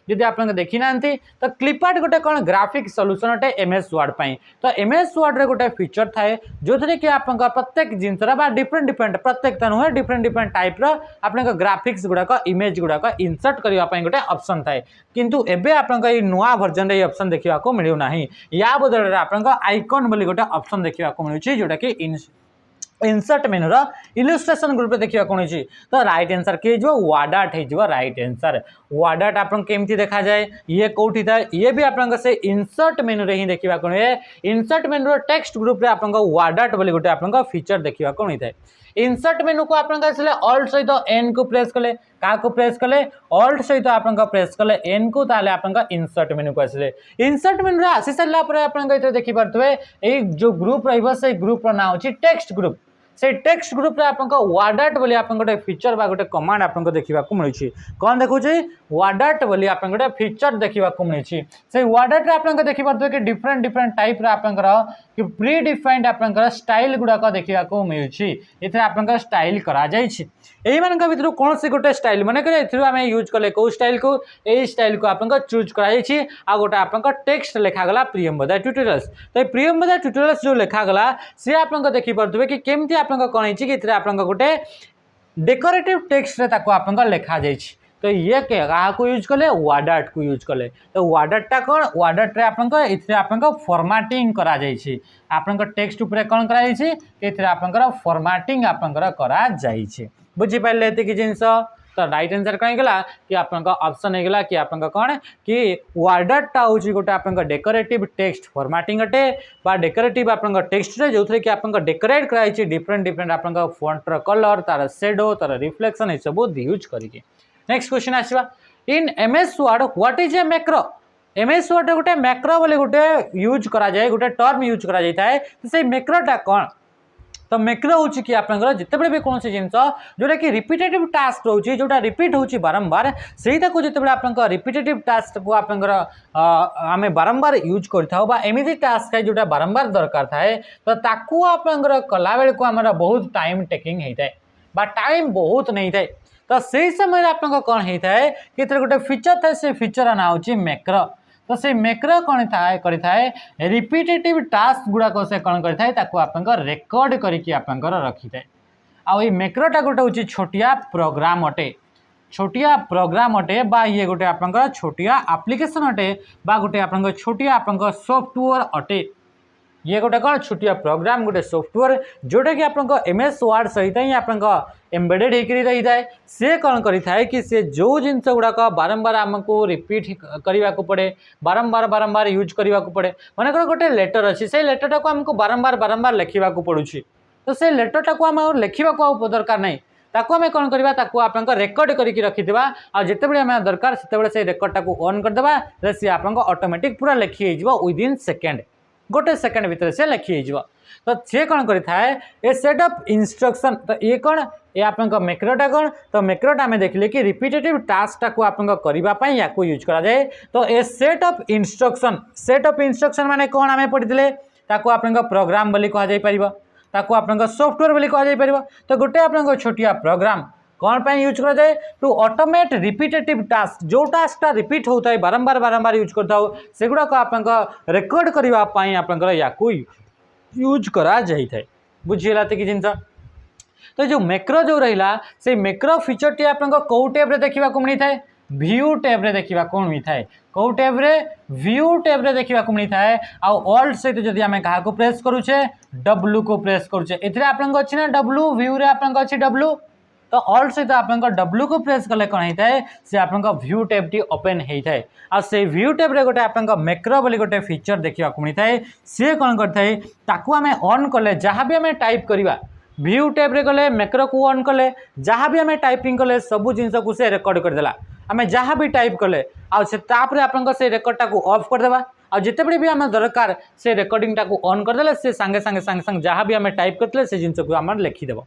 जब आप देखी ना तो क्लिप आर्ट गोटे कौन ग्राफिक सॉल्यूशन अटे एमएस वर्ड पाई। तो एमएस वर्ड रे गोटे फीचर थाए जो थे कि आप प्रत्येक जिनसर डिफरेंट डिफरेंट प्रत्येक नुहे डिफरेंट डिफरेंट टाइप आप ग्राफिक्स गुड़ाक इमेज गुड़ाक इनसर्ट करने गोटे ऑप्शन थाए किंतु एबे आप नुआ वर्जन रे ऑप्शन देखा मिलूना या बदल आप आइकन बोली गोटे ऑप्शन देखा मिलूँ जोटा कि इंसर्ट मेनू इलस्ट्रेशन ग्रुप में देखा कौन होती। तो राइट आंसर किए वर्ड आर्ट हो राइट आंसर वर्ड आर्ट आप केमती देखा जाए ये कौटी था ये भी आप से इंसर्ट मेनू रे ही देखा कौन है इंसर्ट मेनू टेक्स्ट ग्रुप रे आप वर्ड आर्ट बोली गोटे आप फीचर देखा कौन होता है। इंसर्ट मेनू को आप ऑल्ट सहित एन को प्रेस कले क्या को प्रेस कले ऑल्ट सहित आप प्रेस कले एन को ताले आप इंसर्ट मेनू को आसिले इंसर्ट मेनू आसी सारा आप देखी पारे जो ग्रुप रही ग्रुप ना हो टेक्स्ट ग्रुप से टेक्स्ट ग्रुप रे आपन वर्ड आर्ट बोली आपन गोटे फीचर बा गोटे कमांड आपन देखा मिलूँ कौन देखुँ वर्ड आर्ट बोली आप गोटे फीचर देखा मिलूँ से वर्ड आर्ट आप देखी पारे कि डिफरेंट डिफरेंट टाइप आपंकर कि प्री डिफाइंड आपंकर स्टाइल गुड़ाक देखा मिलूँ ये आप स्टाइल करा यही भर कौन सी गोटे स्टाइल मन कर आम यूज कले कौ स्टाइल को यही स्टाइल को आप चूज कर गोटे आप टेक्स्ट लिखागला प्रियंवदा ट्यूटोरियल्स। तो प्रियंवदा ट्यूटोरियल्स जो लिखागला सी आप देखी पारे कि केमती आप कौन है आप गोटे डेकोरेटिव टेक्स्ट रे ताको आप लिखा जाए। तो ये क्या को यूज कले वर्ड आर्ट को यूज कले तो वर्ड आर्टा कौन वर्ड आर्ट आप फॉर्मेटिंग करा जाइए आप टेक्स्ट उपर कौन कर फॉर्मेटिंग आप बुझीपारे ये जिनस। तो राइट आंसर कौन होगा कि आपका ऑप्शन होगा कि आपका कौन कि वर्डटा हूँ गोटे आप डेकोरेटिव टेक्स्ट फॉर्मेटिंग अटे बा डेकोरेटिव आप टेक्स्ट रे जो थी कि आप डेकोरेट कराई डिफरेंट डिफरेंट आप फॉन्टर कलर तार शेडो तार रिफ्लेक्शन ये सब यूज करके। नेक्स्ट क्वेश्चन आसवा in MS Word what is a macro. MS Word गोटे मैक्रो बोले गोटे यूज करा जाए गोटे टर्म यूज करा जाए तो से मैक्रोटा कौन तो मैक्रो हूँ कि आपंकर जितेबाला भी कौन जिन जोटा कि रिपीटेटिव टास्क रोचे जोटा रिपीट होची बारंबार सेटा को जितेबाला आप रिपीटेटिव टास्क को आपंकर आम बारंबार यूज कर एमती टास्क है जोटा बारंबार दरकार थाए तो ताकू आपंकर कला बेल को आम बहुत टाइम टेकिंग होता है बा टाइम बहुत नहीं थाए तो से समय आप कौन होता है कि गोटे फीचर थाए से फीचर ना हूँ मैक्रो तो से मैक्रो कौन थाए रिपीटेटिव टास्क गुड़ाक से कौन करता रेकर्ड करके रखी थाए आई मैक्रोटा गोटे हूँ छोटिया प्रोग्राम अटे छोटिया प्रोग्राम अटे बा ये गोटे आप छोटिया एप्लिकेशन अटे बा गोटे आप छोटिया आप सॉफ्टवेयर अटे ये गोटे कौन छोटिया प्रोग्राम गोटे सॉफ्टवेयर जोटा कि आप एमएस वर्ड सहित ही आप एम्बेडेड होकर रही थाए सी कौन करें कि सी जो जिनस गुड़ाक बारंबार आमको रिपीट करने को पड़े बारंबार बारंबार यूज करने को पड़े मानकर गोटे लेटर अच्छी से लेटरटा को आमको बारंबार बारंबार लिखा पड़ू तो से लेटरटा को आम लिखा दरकार नहीं ताको आम कौन करवा ताको आप रेकर्ड करके रखिथिबा आ जेतेबेले आम दरकार सेतेबेले से रेकर्डटा को ऑन करदेबा सी आप ऑटोमेटिक पूरा लिखी हो विदिन सेकेंड गोटे सेकेंड भितर से लिखी हो तो सी कौन करें ए सेट ऑफ इंस्ट्रक्शन तो ये कौन ये आप मैक्रोटा कौन तो मैक्रोटा आम देखिले कि रिपीटेटिव टास्कटा को आप करने या यूज करा जाए तो ए सेट ऑफ इंस्ट्रक्शन माने कौन आम पढ़ी ताको आप प्रोग्राम बोली कह जाई परिबा ताको आप सॉफ्टवेयर बोली कह जाई परिबा तो गोटे आप छोटिया प्रोग्राम कौन पे यूज करा जाए टू ऑटोमेट रिपीटेटिव टास्क जो टास्कटा रिपीट होता है बारंबार बारंबार यूज करता हो सेगुड़ाक आप रेकर्ड करने आप यूज करा जाए बुझीगला कि जिन तो जो मैक्रो जो रहा से मैक्रो फीचर टी आप कौ टैब रे देखा मिलता है व्यू टैब रे देखा कौन मिलता है कौ टैब रे व्यू टैब रे देखा मिलता है आल्ट सहित जदि आम क्या प्रेस करुचे डब्ल्यू को प्रेस करुचे एथिरे आपन अच्छी ना डब्ल्यू व्यू रे आपन अच्छी डब्ल्यू तो ऑल्ट सहित आप डब्ल्यू को प्रेस कले कौन होता है से आप व्यू टैब टी ओपन होता है आ से व्यू टैब रे गोटे आप मैक्रो बोली गोटे फीचर देखा मिलता है सी कौन करता है ताकू आम ऑन कले जहाँ भी आम टाइप करवा व्यू टैब रे गले मैक्रो को ऑन कले जहाँ भी आम टाइपिंग कले सबू जिनस को से रेकर्ड करदेला आम जहाँ भी टाइप कले आपर आप रेकर्डटा को ऑफ करदेबा आ जितेबले भी आम दरकार से रेकर्डिंगटा को ऑन करदे से सांगे सांगे सांगे सांगे जहाँ भी आम टाइप करते से जिनस को आम लिखिदेव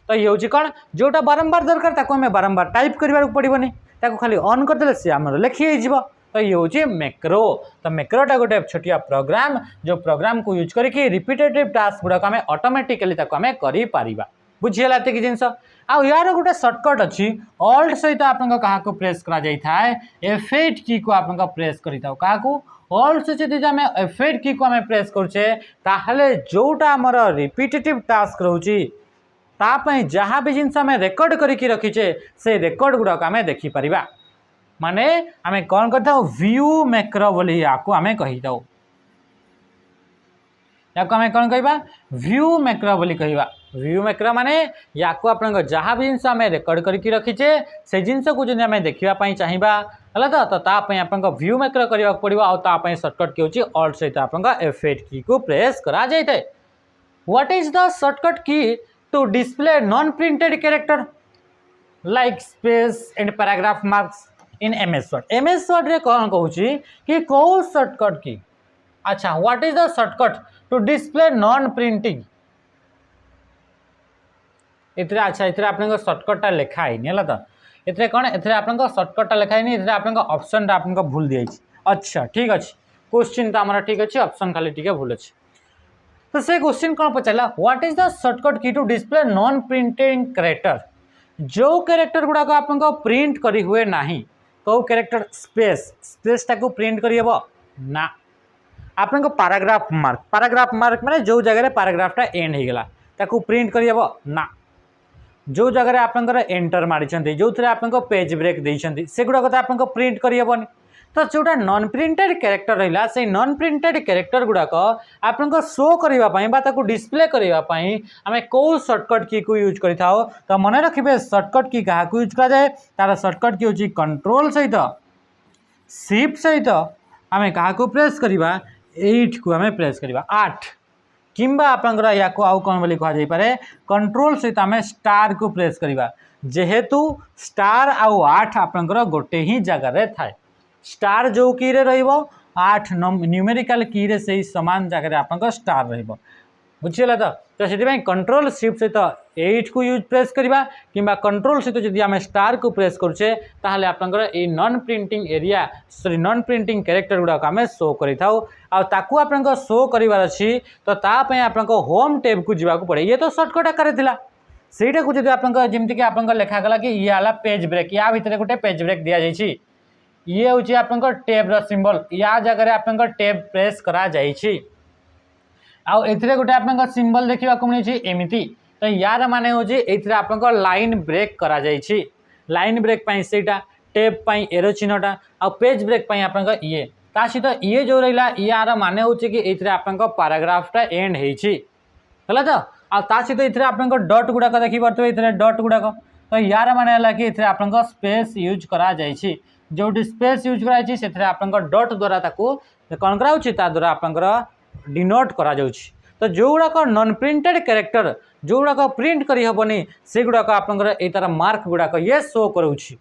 तो ये हूँ कौन जोटा बारंबार दरकार ताको आम बारंबार टाइप करने पड़ोनी खाली ऑन करदे से आम लिखी हो तो ये हूँ मैक्रो तो मैक्रोटा गोटे छोटिया प्रोग्राम जो प्रोग्राम को यूज करके रिपीटेटिव टास्क गुड़ाक आम ऑटोमेटिकली आम कर बुझीगला कि जिनस आ यार गोटे सर्टकट अच्छी ऑल्ट सहित आप प्रेस करा F8 की को आप प्रेस क्या ऑल्ट सहित आम F8 की को आम प्रेस करुचे ताहले जोटा आमर रिपीटेटिव टास्क रोची तापाई जहाँ भी जिनस आम रेकर्ड करके रखीचे से रेकर्ड गुड़ाक आम देखिपर माने आम कौन करता व्यू मैक्रो बोली आपको आम कही था या आम कौन कहवा व्यू मैक्रो बोली कहवा व्यू मैक्रो माने या आप जहाँ भी जिनस आम रेकर्ड करके रखीचे से जिनस को जो आम देखापी चाहिए है तो तापाई आप व्यू मैक्रो करने पड़ो आपाई सर्टकट की होची ऑल्ट सहित आप F8 की को प्रेस करा जाए what is the shortcut key to display non printed character like space and paragraph marks in MS Word रे कौन कहूँ कि कौ सर्टकट की अच्छा what is the shortcut to display non printing इतरे अच्छा इतरे आप सर्टकटा लिखाई है तो इतरे कौन इतरे आप सर्टकटा लिखाई इतरे आप ऑप्शन आप भूल दिया अच्छा ठीक अच्छे क्वेश्चन तो आम ठीक अच्छे ऑप्शन खाली टी भूल अच्छे तो से क्वेश्चन कौन पचारा what is the shortcut key to display non printing character जो कैरेक्टर गुड़ाक आप प्रिंट करी हुए नहीं कौ कैरेक्टर स्पेसटा को प्रिंट करहब ना आप पैराग्राफ मार्क माने जो जगह पैराग्राफटा एंड होगला ताको प्रिंट करहब ना जो जगह आप एंटर मारी जो थे आप पेज ब्रेक देते से गुड़ाक तो आप प्रिंट करहबनी तो जोटा नॉन प्रिंटेड कैरेक्टर रहा से नॉन प्रिंटेड कैरेक्टर गुड़ाक आपन शो करने डिस्प्ले करने आम कौ सर्टकट की को यूज करें तो मन रखिए सर्टकट की क्या यूज कराए तार सर्टकट की हूँ कंट्रोल सहित शिफ्ट सहित आम क्या प्रेस करवा 8 को आम प्रेस करवा 8 किंबा आपंकर या आउ कौन बोली कहुपे कंट्रोल सहित आम स्टार को प्रेस करवा जेहेतु स्टार आउ 8 आपंकर गोटे ही जगार थाए स्टार जो की रे रहिबो 8 न्यूमेरिकल की रे से समान जगह आपंकर स्टार रहिबो बुझीगला तो से कंट्रोल शिफ्ट सहित 8 को यूज प्रेस करवा किंबा कंट्रोल सहित जदि आम स्टार को प्रेस करुचे ताहले आपंकर ए non printing area sorry non printing character गुड़ाक आम शो करूँ आपंकर शो करार अच्छी तो तापाई आपंकर होम टैब को जावाक पड़े ये तो सर्टकट आकार था ସେଇଟା को जब आपंकर जमीक आप लिखागला कि ये आला पेज ब्रेक या भितर गोटे पेज ब्रेक दि जाइए ये हूँ आपंकर टैब सिंबल या जगह आपंकर टैब प्रेस करा जाइछि आउ एथिरे गोटे आपंकर सिंबल देखा मिली एमती तो यार माने हूँ ये आपंकर लाइन ब्रेक करा जाइछि लाइन ब्रेक सेटा टैब पाई एरो चिन्हटा आ पेज ब्रेक आपंकर ये ता सहित ये जो रहा यार माने हूँ कि ये आपंकर पैराग्राफटा एंड है तो आ सहित ये आपंकर डट गुड़ाक देखिपे ये डट गुड़ाक तो यार माने कि आपंकर स्पेस यूज करा जाइछि जो स्पेस यूज कराई से आपंकर डट द्वारा कौन करा द्वारा आपंकर डिनोट करा जाउछि तो जो गुड़ाक नॉन प्रिंटेड कैरेक्टर जो गुड़ाक प्रिंट करी हबनी से गुड़ाक आपंकर ए तार मार्क गुड़ाक ये शो करूछि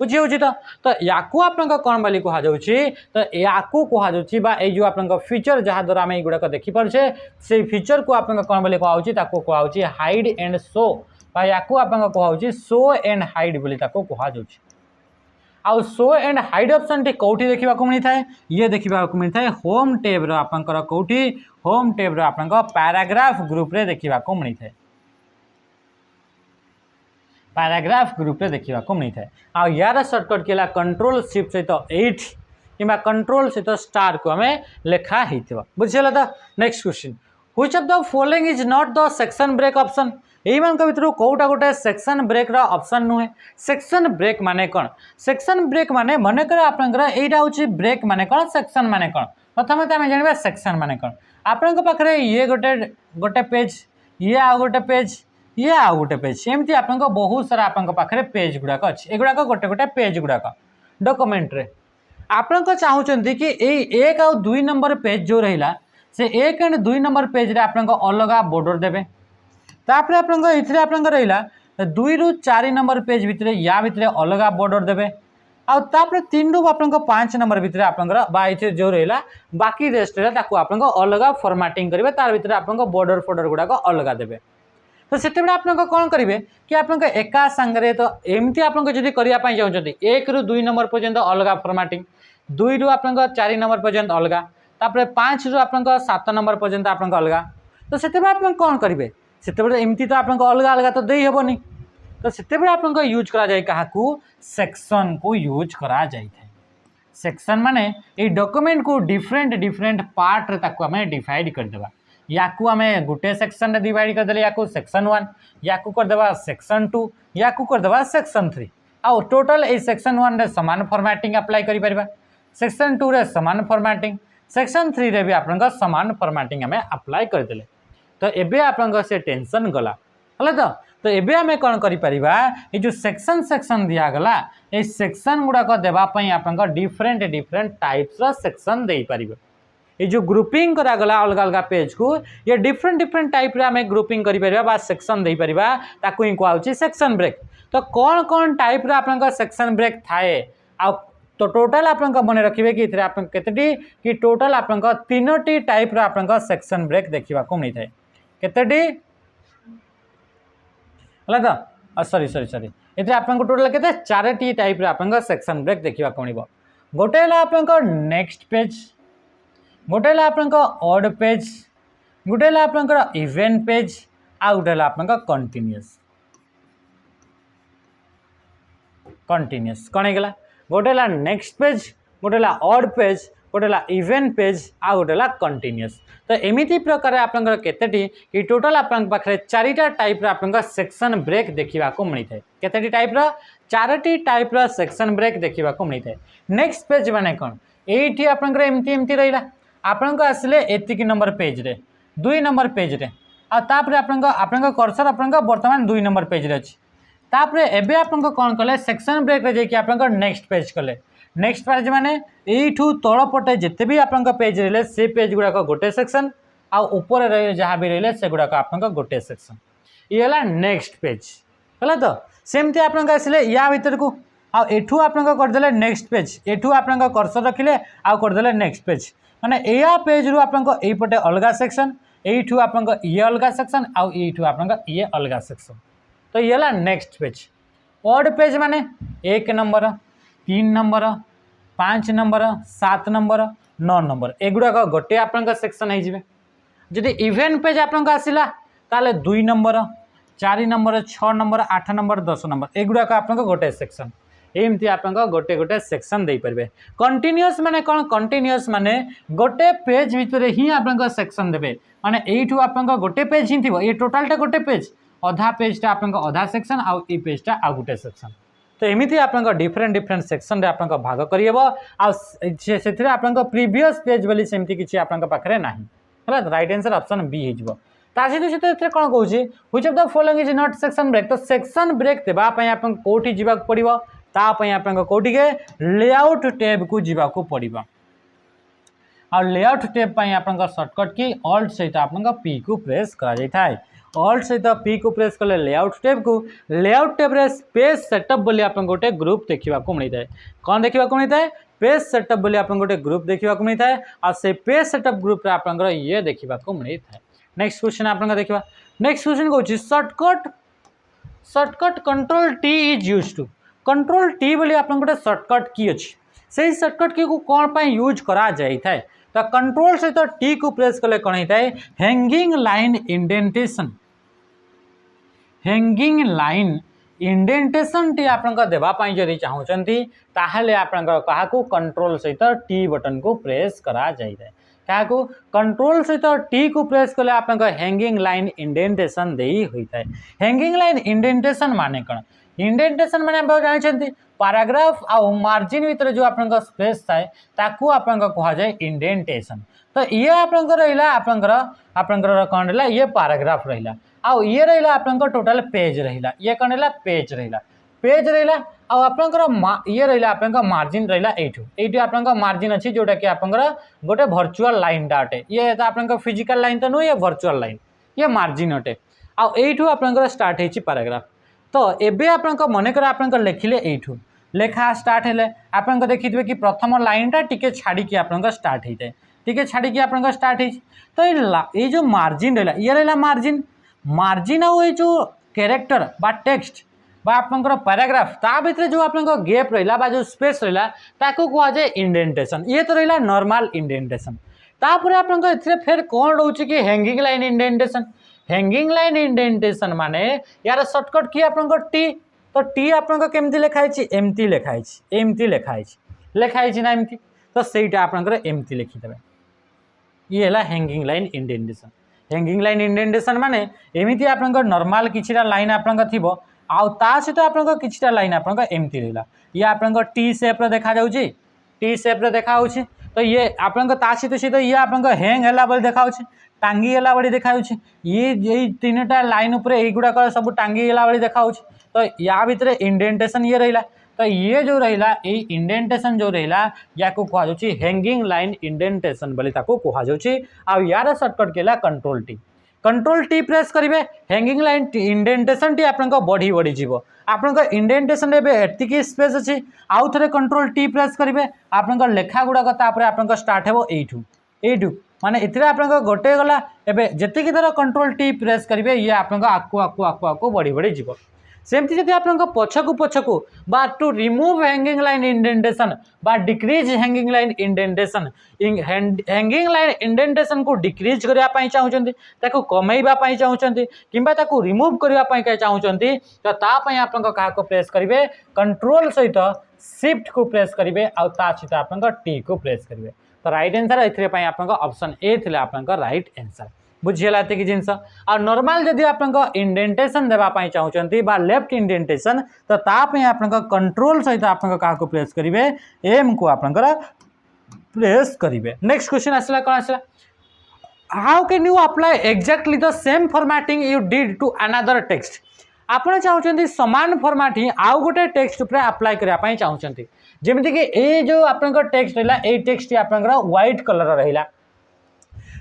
बुझी होछि तो याकू आपंकर कौन बोली कहा जाउछि तो याकू कहा जाउछि बा ए जो आपंकर फीचर जहाँ द्वारा आम गुड़ाक देखि पारछे से फीचर को आपंकर कौन बोली कहा जाउछि ताको कहा जाउछि हाइड एंड शो बा याकू आपंकर कहा जाउछि शो एंड हाइड बोली ताको कहा जाउछि आउ शो एंड हाइड ऑप्शन टी कौटी देखा मिलता है ये देखा मिलता है होम टैब आपंकर कौटी होम टैब आपंकर पैराग्राफ ग्रुप रे देखा मिलता है पैराग्राफ ग्रुप रे देखा मिलता है आ यार सर्टकट के कंट्रोल शिफ्ट सहित 8 कि कंट्रोल सहित स्टार को आम लेखा होता बुझीगला तो next question which of the following is not the section break option यही भितर कौटा गोटे सेक्शन ब्रेक ऑप्शन नुहे सेक्शन ब्रेक माने कौन सेक्शन ब्रेक माने मनकर आपंकर यहाँ हूँ ब्रेक माने कौन सेक्शन माने कौन प्रथम आम जाना सेक्शन माने कौन आपण पाखे ये गोटे गोटे पेज ये आउ गोटे पेज ये आउ गोटे पेज एमती आप बहुत सारा आप पाखे पेज गुड़ाक अच्छे एगुड़ाक गोटे गोटे पेज गुड़ाक डॉक्यूमेंट रे आपण चाहते कि एक आउ 2 नंबर पेज जो रहा से 1 एंड 2 नंबर पेज रे आप अलग बॉर्डर देवे तापर आप रहा 2 ରୁ 4 नंबर पेज भितर या भितर अलग बॉर्डर देवे आउे 3 ରୁ 5 नंबर भितर आप जो रहा बाकी रेस्ट आप अलग फॉर्मेटिंग करेंगे तार भितर आप बॉर्डर फोर्डर गुड़ाक अलग देवे तो से कौन करेंगे कि आप एका सांगे तो एमती आपको जब करने चाहते 1 ରୁ 2 नंबर पर्यंत अलग फॉर्मेटिंग 2 ରୁ 4 नंबर पर्यंत अलग तापर 5 ରୁ 7 नंबर पर्यंत आप अलग तो से कौन करेंगे से एमती तो आप अलग अलग तो दे हेनी तो से आप यूज करा जाए क्या सेक्शन को यूज करा जाए सेक्शन माने ये डॉक्यूमेंट को डिफरेंट डिफरेंट पार्ट रे ताको हमें डिवाइड कर देबा याकू आम गोटे सेक्शन रे डिवाइड कर देले याकू सेक्शन 1 याकू कर देबा सेक्शन 2 याकू कर देबा सेक्शन 3 आउ टोटल ए सेक्शन 1 रे समान फॉर्मेटिंग अप्लाई करि परबा सेक्शन 2 रे समान फॉर्मेटिंग सेक्शन 3 रे भी आपन समान फॉर्मेटिंग हमें अप्लाई कर देले तो एबे आपन से टेंशन गला हला तो एबे आम कौन करिपरिबा ये जो सेक्शन सेक्शन दिया गला ए सेक्शन गुड़ाक देवाई आप डिफरेंट डिफरेंट टाइप्स रो सेक्शन दे पारिबे ये जो ग्रुपिंग करा गला अलग अलग पेज को ये डिफरेंट डिफरेंट टाइप रे आम ग्रुपिंग करिपरिबा सेक्शन दे पारिबा ताकू ही कहउची सेक्शन ब्रेक तो कौन कौन टाइप रे आपन सेक्शन ब्रेक थाए आ तो टोटल आप मन रखिए कि केतेटी कि टोटल आप 3टी टाइप रो आपन सेक्शन ब्रेक देखा मिलता है केतेटी है तो सॉरी सॉरी सॉरी ये आपको टोटल के 4टी टाइप रे आपन सेक्शन ब्रेक देखा मिल गोटे आप नेक्स्ट पेज गोटे आपन ऑड पेज गोटे आप इवेंट पेज आ गोटे आप कंटिन्यूअस कंटिन्यूअस कौन होगा गोटे नेक्स्ट पेज गोटे ऑड पेज गोटे इवेंट पेज आ गोटे कंटिन्यूअस। तो एमिति प्रकार आपंकर केतेटी कि टोटल आपन पाखरे चारिटा टाइप रा आपन सेक्शन ब्रेक देखिबा को मिलि थाए। केतेटी टाइप रा चारटी टाइप रा सेक्शन ब्रेक देखिबा को मिलि थाए। नेक्स्ट पेज माने कोन एठी आपनकर एमती एमती रहिला आपन को आसले एतिक नंबर पेज रे 2 नंबर पेज रे आ तापरे आपन कर्सर आपन वर्तमान 2 नंबर पेज रे अछि। तापरे एबे आपन कोन कले सेक्शन ब्रेक रे जे कि आपन नेक्स्ट पेज कले। नेक्स्ट पेज माने एठू तळ पटे जते भी आपन पेज रहले से पेज गुडा को गोटे सेक्शन आ ऊपर रहे जहाँ भी रहले से गुडा को आपन गोटे सेक्शन ये हला नेक्स्ट पेज हला। तो सेमती आपन आसले या भीतर को आ एठू आपन कर देले नेक्स्ट पेज एठू आपन कर्सर रखिले आ कर देले नेक्स्ट पेज माने एया पेज रु आपन एई पटे अलगा सेक्शन एठू आपन ये अलगा सेक्शन आ एठू आपन ये अलगा सेक्शन। तो ये हला नेक्स्ट पेज। ऑड पेज माने 1 number 3 number 5 number 7 number 9 number एगुड़ा गोटे आपन सेक्शन हो। जदि इवेंट पेज आपन आसला ताले 2 number 4 number 6 number 8 number 10 number एगुड़ा आपन गोटे सेक्शन एमती आपन गोटे गोटे सेक्शन दे पारे। कंटिन्यूअस माने कौन कंटिन्यूअस माने गोटे पेज भितर ही आपन सेक्शन देबे माने एठू आपन गोटे पेज ही थिबो ये टोटलटा गोटे पेज अधा पेजटा आपन अधा सेक्शन आ ई पेजटा आ गोटे सेक्शन। तो एमिति आपन डिफरेंट डिफरेंट सेक्शन रे आपन भाग करियबो आ सेथिरे आपन प्रीवियस पेज बोली सेमती किछि आपन पाखरे नाही हला। राइट आंसर ऑप्शन बी हिजबो। ता सहित सहित एथिरे कोन कहूछि which of the following is not section break. तो सेक्शन ब्रेक देबा पय आपन कोठी जिबा पड़िबो ता पय आपन कोठी के लेआउट टैब को जिबा को पड़िबो आ लेआउट टैब पय आपन शॉर्टकट की ऑल्ट सहित आपन पी को प्रेस करा जाय थाय। ऑल्ट सहित पी को प्रेस कले लेआउट टैब रे पेज सेटअप बोली आपन गोटे ग्रुप देखिबा को मिलि थाए। कोन देखिबा को मिलि थाए पेज सेटअप बोली आपन गोटे ग्रुप देखिबा को मिलि थाए आ से पेज सेटअप ग्रुप रे आपन ये देखिबा को मिलि थाए। नेक्स्ट क्वेश्चन आपन देखिबा। नेक्स्ट क्वेश्चन कहूछि shortcut control T is used to. Control T बोली आपन गोटे शॉर्टकट की अछि से शॉर्टकट की को कोन पय यूज करा जाय थाए। तो कंट्रोल सहित टी को प्रेस कले कोन होय थाए hanging line indentation. Hanging line indentation T आपन देबा पई जदि चाहउचंती ताहले आपन कहा को कंट्रोल सहित टी बटन को प्रेस करा जाय थाए। कहा को कंट्रोल सहित टी को प्रेस कले आपन हैंगिंग लाइन इंडेंटेशन देई होई थाए। हैंगिंग लाइन इंडेंटेशन माने कोन इंडेंटेशन माने आप जानछंती पैराग्राफ आ मार्जिन भीतर जो आपन स्पेस थाए ताकू आपन कहा जाय इंडेंटेशन। तो ये आपन रहिला आपन कोन रहिला ये पैराग्राफ रहिला आ ये रहिला आपन टोटल पेज रहिला ये कोन रहिला पेज रहिला आ आपन ये रहिला आपन मार्जिन रहिला एठू आपन मार्जिन अछि जोटा कि आपन गोटे वर्चुअल लाइन डाटे ये आपन फिजिकल लाइन तो नुह ये वर्चुअल लाइन ये मार्जिन अटे आ एठू आपन स्टार्ट हेछि पैराग्राफ। तो एबे आपन मन कर आपन लिखिले एठू लेखा स्टार्ट हेले आपन देखिथिबे कि प्रथम लाइनटा टिके छाड़ी कि आपन स्टार्ट हेते टिके छाड़ी कि आपन स्टार्ट हेछि। तो ये जो मार्जिन रहिला ये रहिला मार्जिन आ जो कैरेक्टर बा टेक्स्ट बा आपनकर पैराग्राफ ता भितर जो आपनकर गैप रहिला बा जो स्पेस रहिला ताको कहा जाय इंडेंटेशन। ये तो रहिला नॉर्मल इंडेंटेशन। तापर आपनकर इथरे फेर कोन रहउछि कि hanging line indentation. Hanging line indentation माने यार शॉर्टकट की आपनकर टी। तो टी आपनकर केमती लिखा है एमती लिखा है लिखा है ना एमती। तो सेटा आपनकर एमती लिखि देबे ये हला hanging line indentation. Hanging line indentation माने एमिति आपनकर नॉर्मल किछिटा लाइन आपनकर थिबो आ ता सहित आपनकर किछिटा लाइन आपनकर एमती रहला ये आपनकर टी शेप रे देखा जाउछि टी शेप रे देखा होछि। तो ये आपनकर ता सहित ये आपनकर हैंग हला बल देखा होछि टांगी हला बडी देखा होछि ये तीनटा लाइन ऊपर ए गुडा सब टांगी हला बडी देखा होछि। तो या भितर इंडेंटेशन ये रहिला। तो ये जो रहिला ए इंडेंटेशन जो रहिला या को कहा जाउछि हैंगिंग लाइन इंडेंटेशन बोली ताको कहा जाउछि आ यार शॉर्टकट केला कंट्रोल टी प्रेस करिवे हैंगिंग लाइन इंडेंटेशन टी आपन को बढ़ी जीवो आपन को इंडेंटेशन रे एतिकी स्पेस अछि आउ थरे कंट्रोल टी प्रेस करिवे आपन को लेखा गुडा को तापर आपन को स्टार्ट हेबो एठू माने इतरे आपन को गोटे गला एबे जतिकी थर कंट्रोल टी प्रेस करिवे ये आपन को आकु बढ़ी जीवो। सेमती जदि आपन पछकू बा to remove hanging line indentation बा decrease hanging line indentation hanging line indentation को डिक्रीज करिया पई चाहुचंती ताको कमेइबा पई चाहुचंती किंबा ताको रिमूव करिया पई का चाहुचंती तो ता पई आपन को का को प्रेस करिवे कंट्रोल सहित शिफ्ट को प्रेस करिवे आ ता सहित आपन को टी को प्रेस करिवे। तो राइट आंसर एथिरे पई आपनका ऑप्शन ए थिला आपनका राइट आंसर बुझियला एतिक जिनस आ नॉर्मल जदि आपनका इंडेंटेशन देबा पई चाहुचंती बा लेफ्ट इंडेंटेशन तो ता पई आपनका कंट्रोल सहित आपनका का को प्रेस करिवे एम को आपनका प्रेस करिवे नेक्स्ट क्वेश्चन आसला कोन आसला how can you apply exactly the same formatting you did to another text आपण चाहते समान फॉर्मेट ही आउ गोटे टेक्स्ट उपर अप्लाई करने चाहते जमीक ये जो आप टेक्स्ट रहा ये टेक्स्ट आप व्हाइट कलर रहा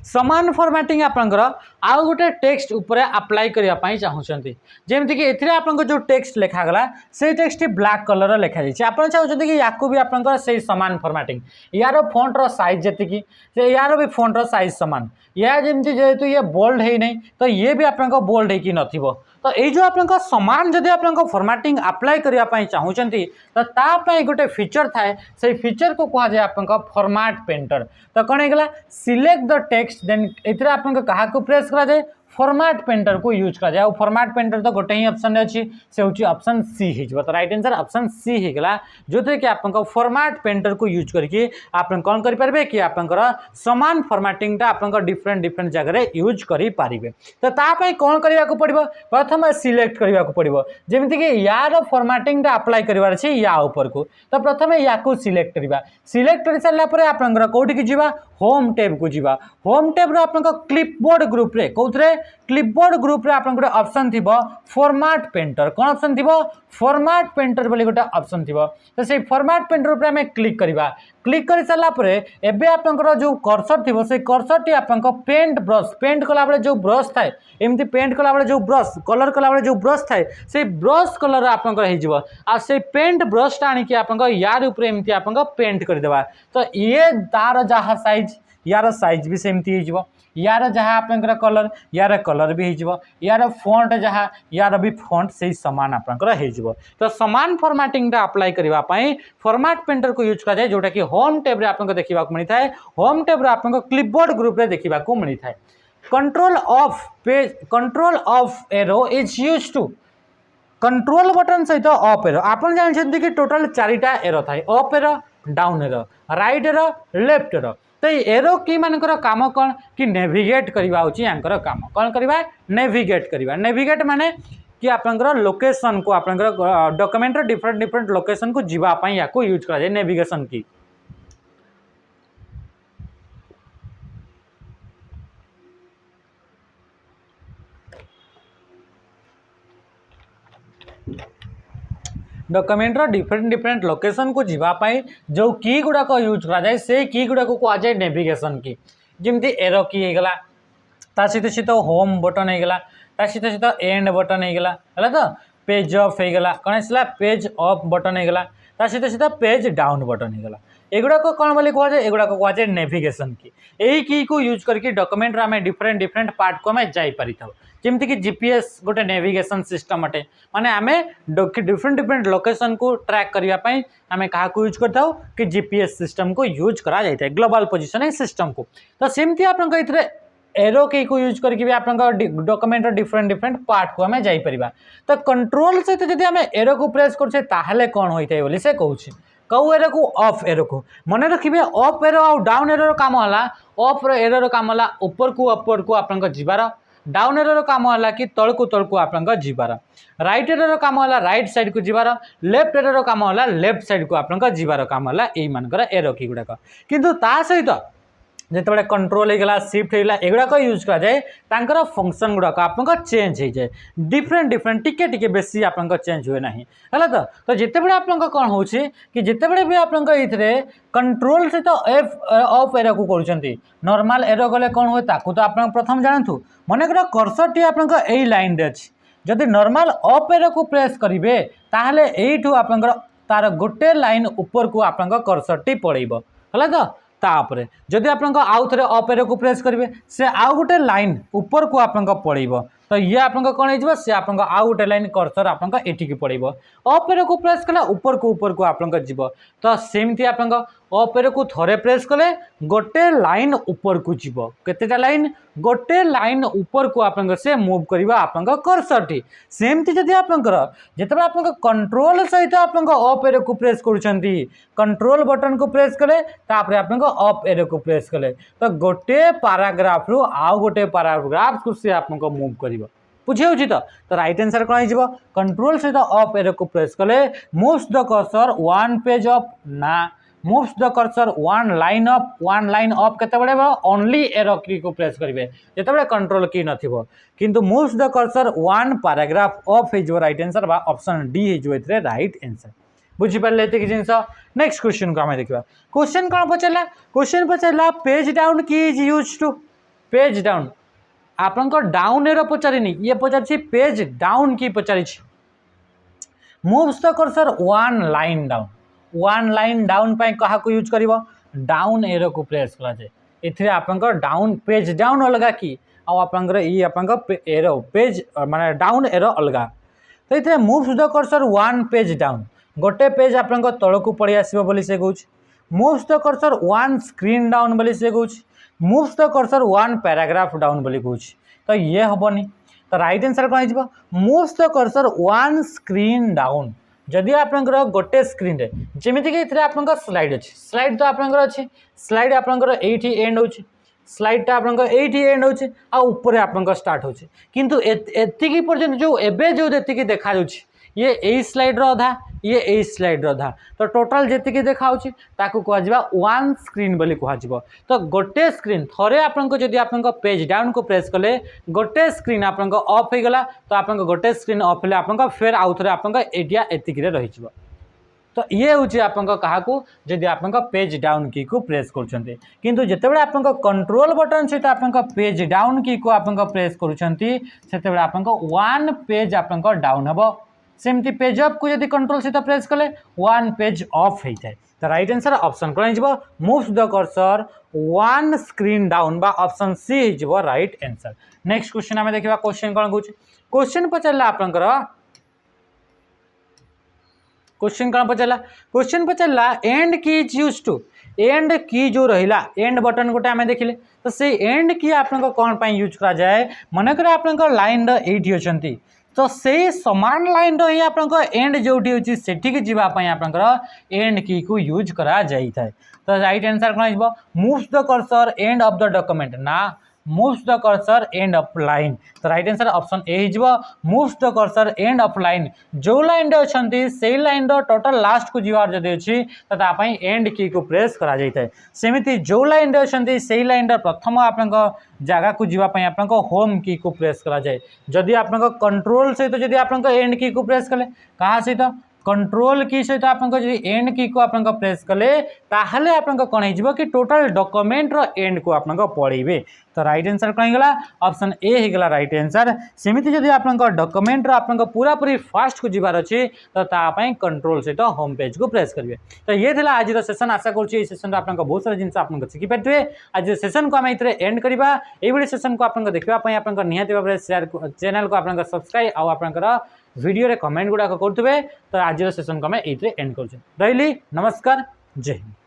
समान फॉर्मेटिंग आपंकर आउ गोटे टेक्स्ट उपर अप्लाई करने चाहते जमीक ए आप जो टेक्स्ट लिखागला से टेक्स्ट ब्लैक कलर लिखा जाए आप चाहते कि या भी आप सामान फॉर्मेटिंग यार फॉन्टर साइज जी यार भी फॉन्टर साइज सामान या जमी जेहेतु ये बोल्ड है नहीं तो ये भी आप बोल्ड है नथिबो तो ये जो आप समान जदि आप फॉर्मेटिंग अप्लाई करने चाहते तो तापाई गोटे फीचर थाए से फीचर को कह जाए आप फॉर्मेट पेंटर तो कौन होगा सिलेक्ट द टेक्स्ट देन एथिरे आपन कहा को प्रेस करा जाए फॉर्मेट पेंटर को यूज करा जाए फॉर्मेट पेंटर तो गोटे ही ऑप्शन अच्छी से हूँ ऑप्शन सी हो तो राइट आंसर ऑप्शन सी होगा जो थे कि आप फॉर्मेट पेंटर को यूज करके आप कौन करेंगे कि आप समान फॉर्मेटिंगटा आप डिफरेंट डिफरेंट जगह यूज करेंगे तो तापाई कौन करने को पड़ो प्रथम सिलेक्ट करने को पड़ो जमीक यार फॉर्मेटिंगटा अप्लाई करार अच्छे या ऊपर को तो प्रथम या सिलेक्ट करवा सिलेक्ट कर सारापर आप कौटी की होम टैब को जीवा होम टैब आप क्लिपबोर्ड ग्रुप रे कौन क्लिपबोर्ड ग्रुप रे आप गोटे ऑप्शन थी फॉर्मेट पेंटर कौन ऑप्शन थी फॉर्मेट पेंटर बोली गोटे ऑप्शन थी तो से फॉर्मेट पेंटर उपर आम क्लिक करवा क्लिक कर सारापर एवं आप जो कर्सर थी से कर्सर टी आप पेंट ब्रश पेंट कला बेले जो ब्रश थाए एमती पेंट कला बेले जो ब्रश कलर कला बेले जो ब्रश थाए से ब्रश कलर आप से पेंट ब्रशटा आनिकी आप यार ऊपर एमती आप पेंट करदेवा तो ये तार जहाँ साइज यार साइज भी सेमती हो यार जहाँ आप कलर यार कलर भी हो यार फॉन्ट जहाँ यार भी फॉन्ट से सामान आपंकर हो तो सामान फॉर्मेटिंगटा अप्लाई करने फॉर्मेट पेंटर को यूज करा जाए जोटा कि होम टैब रे आपको देखा मिलता है होम टैब रे आपको क्लिपबोर्ड ग्रुप रे देखा मिलता है control of page control of arrow is use to control button सहित अप एरो आप जानते कि टोटल 4टा एरो थाए up arrow down arrow right arrow left arrow तो एरो की मानकर काम कौन कि नेविगेट करवा होकर काम कौन करवा नेविगेट करवा नेविगेट माने कि आपंकर लोकेशन को आपंकर डॉक्यूमेंट डिफरेंट डिफरेंट लोकेशन को जीवाई या यूज करा जाए नेविगेशन की डॉक्यूमेंट डिफरेंट डिफरेंट लोकेशन को जीवाई जो की गुड़ाक यूज करा जाए से की गुड़ाक कह जाए नेविगेशन की जमी एरो की होगा ता सहित होम बटन होगा ता सहित एंड बटन होगा है तो पेज अफ होगा कौन आसला पेज अफ बटन होगा ता सहित पेज डाउन बटन होगा एगुड़ाक कौन बोली कह जाए एगुड़ाक कह जाए नेविगेशन की को यूज करके डॉक्यूमेंट आम डिफरेंट डिफरेंट पार्ट को आम जापरि था जमीक जीपीएस गोटे नेविगेशन सिस्टम अटे माने आम डिफरेंट डिफरेंट लोकेशन को ट्रैक करने आम क्या यूज करता कि जीपीएस सिस्टम को यूज करा जाए ग्लोबल पोजिशनिंग सिस्टम को तो सेमती आप एरो की को यूज करके भी आप डॉक्यूमेंट डिफरेंट डिफरेंट पार्ट को आम जापरिबा तो कंट्रोल सहित जब आम एरो को प्रेस करछे कौन होता है से कहूँ कौ एरो को अफ एरो को मन रखिए अफ एरो और डाउन एरो काम है अफ एरो काम है ऊपर को आप जीवार डाउन एरो काम है कि तल को आप जीवार राइट एरो काम है राइट साइड को जीवार लेफ्ट एरो काम है लेफ्ट साइड को आप जीवार काम है यही मानकर एरो की गुड़ाक किंतु ता सहित जिते कंट्रोल होगा शिफ्ट होगा एगुड़ाक यूज करा जाए तांकर फंक्शन गुड़ाक आप चेंज हो जाए डिफरेंट डिफरेंट टिके टिके बेसी आप चेंज हुए ना है तो जिते बड़े आप कौन हो कि जिते बड़े भी आप कंट्रोल सहित एफ अफ एरो को कर नॉर्मल एरो गले कौन हुए ताकू तो आप प्रथम जानतु मनकर कर्सर टी आप लाइन रे अच्छी जदि नॉर्मल अफ एरो को प्रेस करेंगे ताहले एठू आप तार गोटे लाइन ऊपर को आप कर्सर टी पड़ेब है तो तापरे जदि आप आउ थे अप एरो को प्रेस करेंगे से आउ गोटे लाइन ऊपर को आप पड़ेब तो ये आपन कौन हो सी आप आउ गोटे लाइन कर्सर आपन एठिकी पड़ो अप एरो को प्रेस कले ऊपर को आपन जीव तो सेमती आप अप एरो को थरे प्रेस कले गोटे लाइन ऊपर को जीव केतेटा लाइन गोटे लाइन ऊपर को आपन से मूव करवा आपन कर्सर टी सेमती जदि आपनकर जिते आप कंट्रोल सहित आप अप एरो को प्रेस करुँच कंट्रोल बटन को प्रेस कले तापर आप अप एरो को प्रेस कले तो गोटे पैराग्राफ रु आउ गोटे पैराग्राफ को सी आपको मूव कर बुझे तो राइट आंसर कौन हो कंट्रोल सहित अप एरो को प्रेस कले moves the cursor one page up ना moves the cursor one line up केते ओनली एरो की को प्रेस करेंगे जिते कंट्रोल की नथिबो किंतु moves the cursor one paragraph up हो राइट आंसर बा ऑप्शन डी हो राइट आंसर बुझीपारे ये जिन नेक्स्ट क्वेश्चन को आम देखा क्वेश्चन कौन पचारा क्वेश्चन पचारा page down key is use to page down आपंक डाउन एरो पचारिनी ये पचार पेज डाउन की पचारि moves the cursor one line down पाई क्या यूज कर डाउन एरो को प्रेस करा जाए आपंक डाउन पेज डाउन अलग कि आपंकर ये आपंक एरो पेज माने डाउन एरो अलग तो ये moves the cursor one page down गोटे पेज आपंक तल को पड़े आसो बोली से कहूँ moves the cursor one screen down बोली से कहूँ moves the cursor one paragraph down बोली कहूँ तो ये हेनी तो राइट आंसर कौन हो moves the cursor one screen down जदि आपंकर गोटे स्क्रीन रे जमीक आप स्लाइड अच्छी स्लाइड तो आपंकर अच्छी स्लाइड आपंकर एठी एंड हो स्लाइडटा आपंकर एठी एंड हो ऊपर आपंक स्टार्ट हो किंतु एतिकी पर्यंत जो एबे जो देतिकी देखा जाउछि ये ए स्लाइड रो अधा ये ए स्लाइड रो अधा तो टोटल जेतिकी देखा ताकू कह वन स्क्रीन बोली कह तो गोटे स्क्रीन थरे आपको जदि आप पेज डाउन को प्रेस कले गोटे स्क्रीन आपको ऑफ हो गला तो आप गोटे स्क्रीन ऑफ हेल्ले आप फेर आउ थे आप एरिया एतिक रही तो ये हूँ आप जदि आप पेज डाउन की को प्रेस कर किंतु जितेबाला आप कंट्रोल बटन सहित आप पेज डाउन की को आप प्रेस कर आप वन पेज आप डाउन हम सेमती पेज अप को जदि कंट्रोल सहित प्रेस कले वन पेज ऑफ होता है तो राइट आंसर ऑप्शन कौन हो moves the cursor one screen down बा ऑप्शन सी हो राइट आंसर नेक्स्ट क्वेश्चन आम देखा क्वेश्चन कौन कहूँ क्वेश्चन पचारा आपंकर क्वेश्चन कौन पचारा एंड की इज यूज टू एंड की जो रहा एंड बटन गोटे आम देखिले तो से एंड की आप कौन पाई यूज करा जाए मनकर आप लाइन एटी अच्छी तो से समान लाइन रही आप एंड जो सेठिक जावाई आप एंड की को यूज करा जाए तो राइट आंसर कौन हो moves the cursor end of the document ना moves the cursor end of line तो राइट आंसर ऑप्शन ए हो moves the cursor end of line जो लाइन अच्छी से लाइन टोटल लास्ट को जीवार जदि अच्छी तो तापाई एंड की को प्रेस करा जाए सेमिति जो लाइन अच्छी से लाइन प्रथम आप जगह को जीवाई आप होम की को प्रेस करा जाए जदि आप कंट्रोल सहित जदि आप एंड की को प्रेस कले क्या सहित कंट्रोल की सहित आप एंड की को आप प्रेस कले ताहले आप कौन हो कि टोटल डॉक्यूमेंट रो एंड को आप पढ़े तो राइट आंसर कौन होगा ऑप्शन ए होगा राइट आंसर सेमती जदि आप डॉक्यूमेंट रो आप पूरा पूरी फास्ट को जीवार अच्छी तो तापाई कंट्रोल सहित होम पेज को प्रेस करेंगे तो ये था आज सेशन आशा करुँच सेशन आप बहुत सारा जिन आप शिखी पारे आज सेशन को आम ये एंड करवा ये सेशन को आप देखापी आप निहाती भाव में शेयर चैनल को आप सब्सक्राइब आउ वीडियो रे कमेंट गुड़ाक करुवे तो आज सेशन को आम ये एंड कर नमस्कार जय हिंद।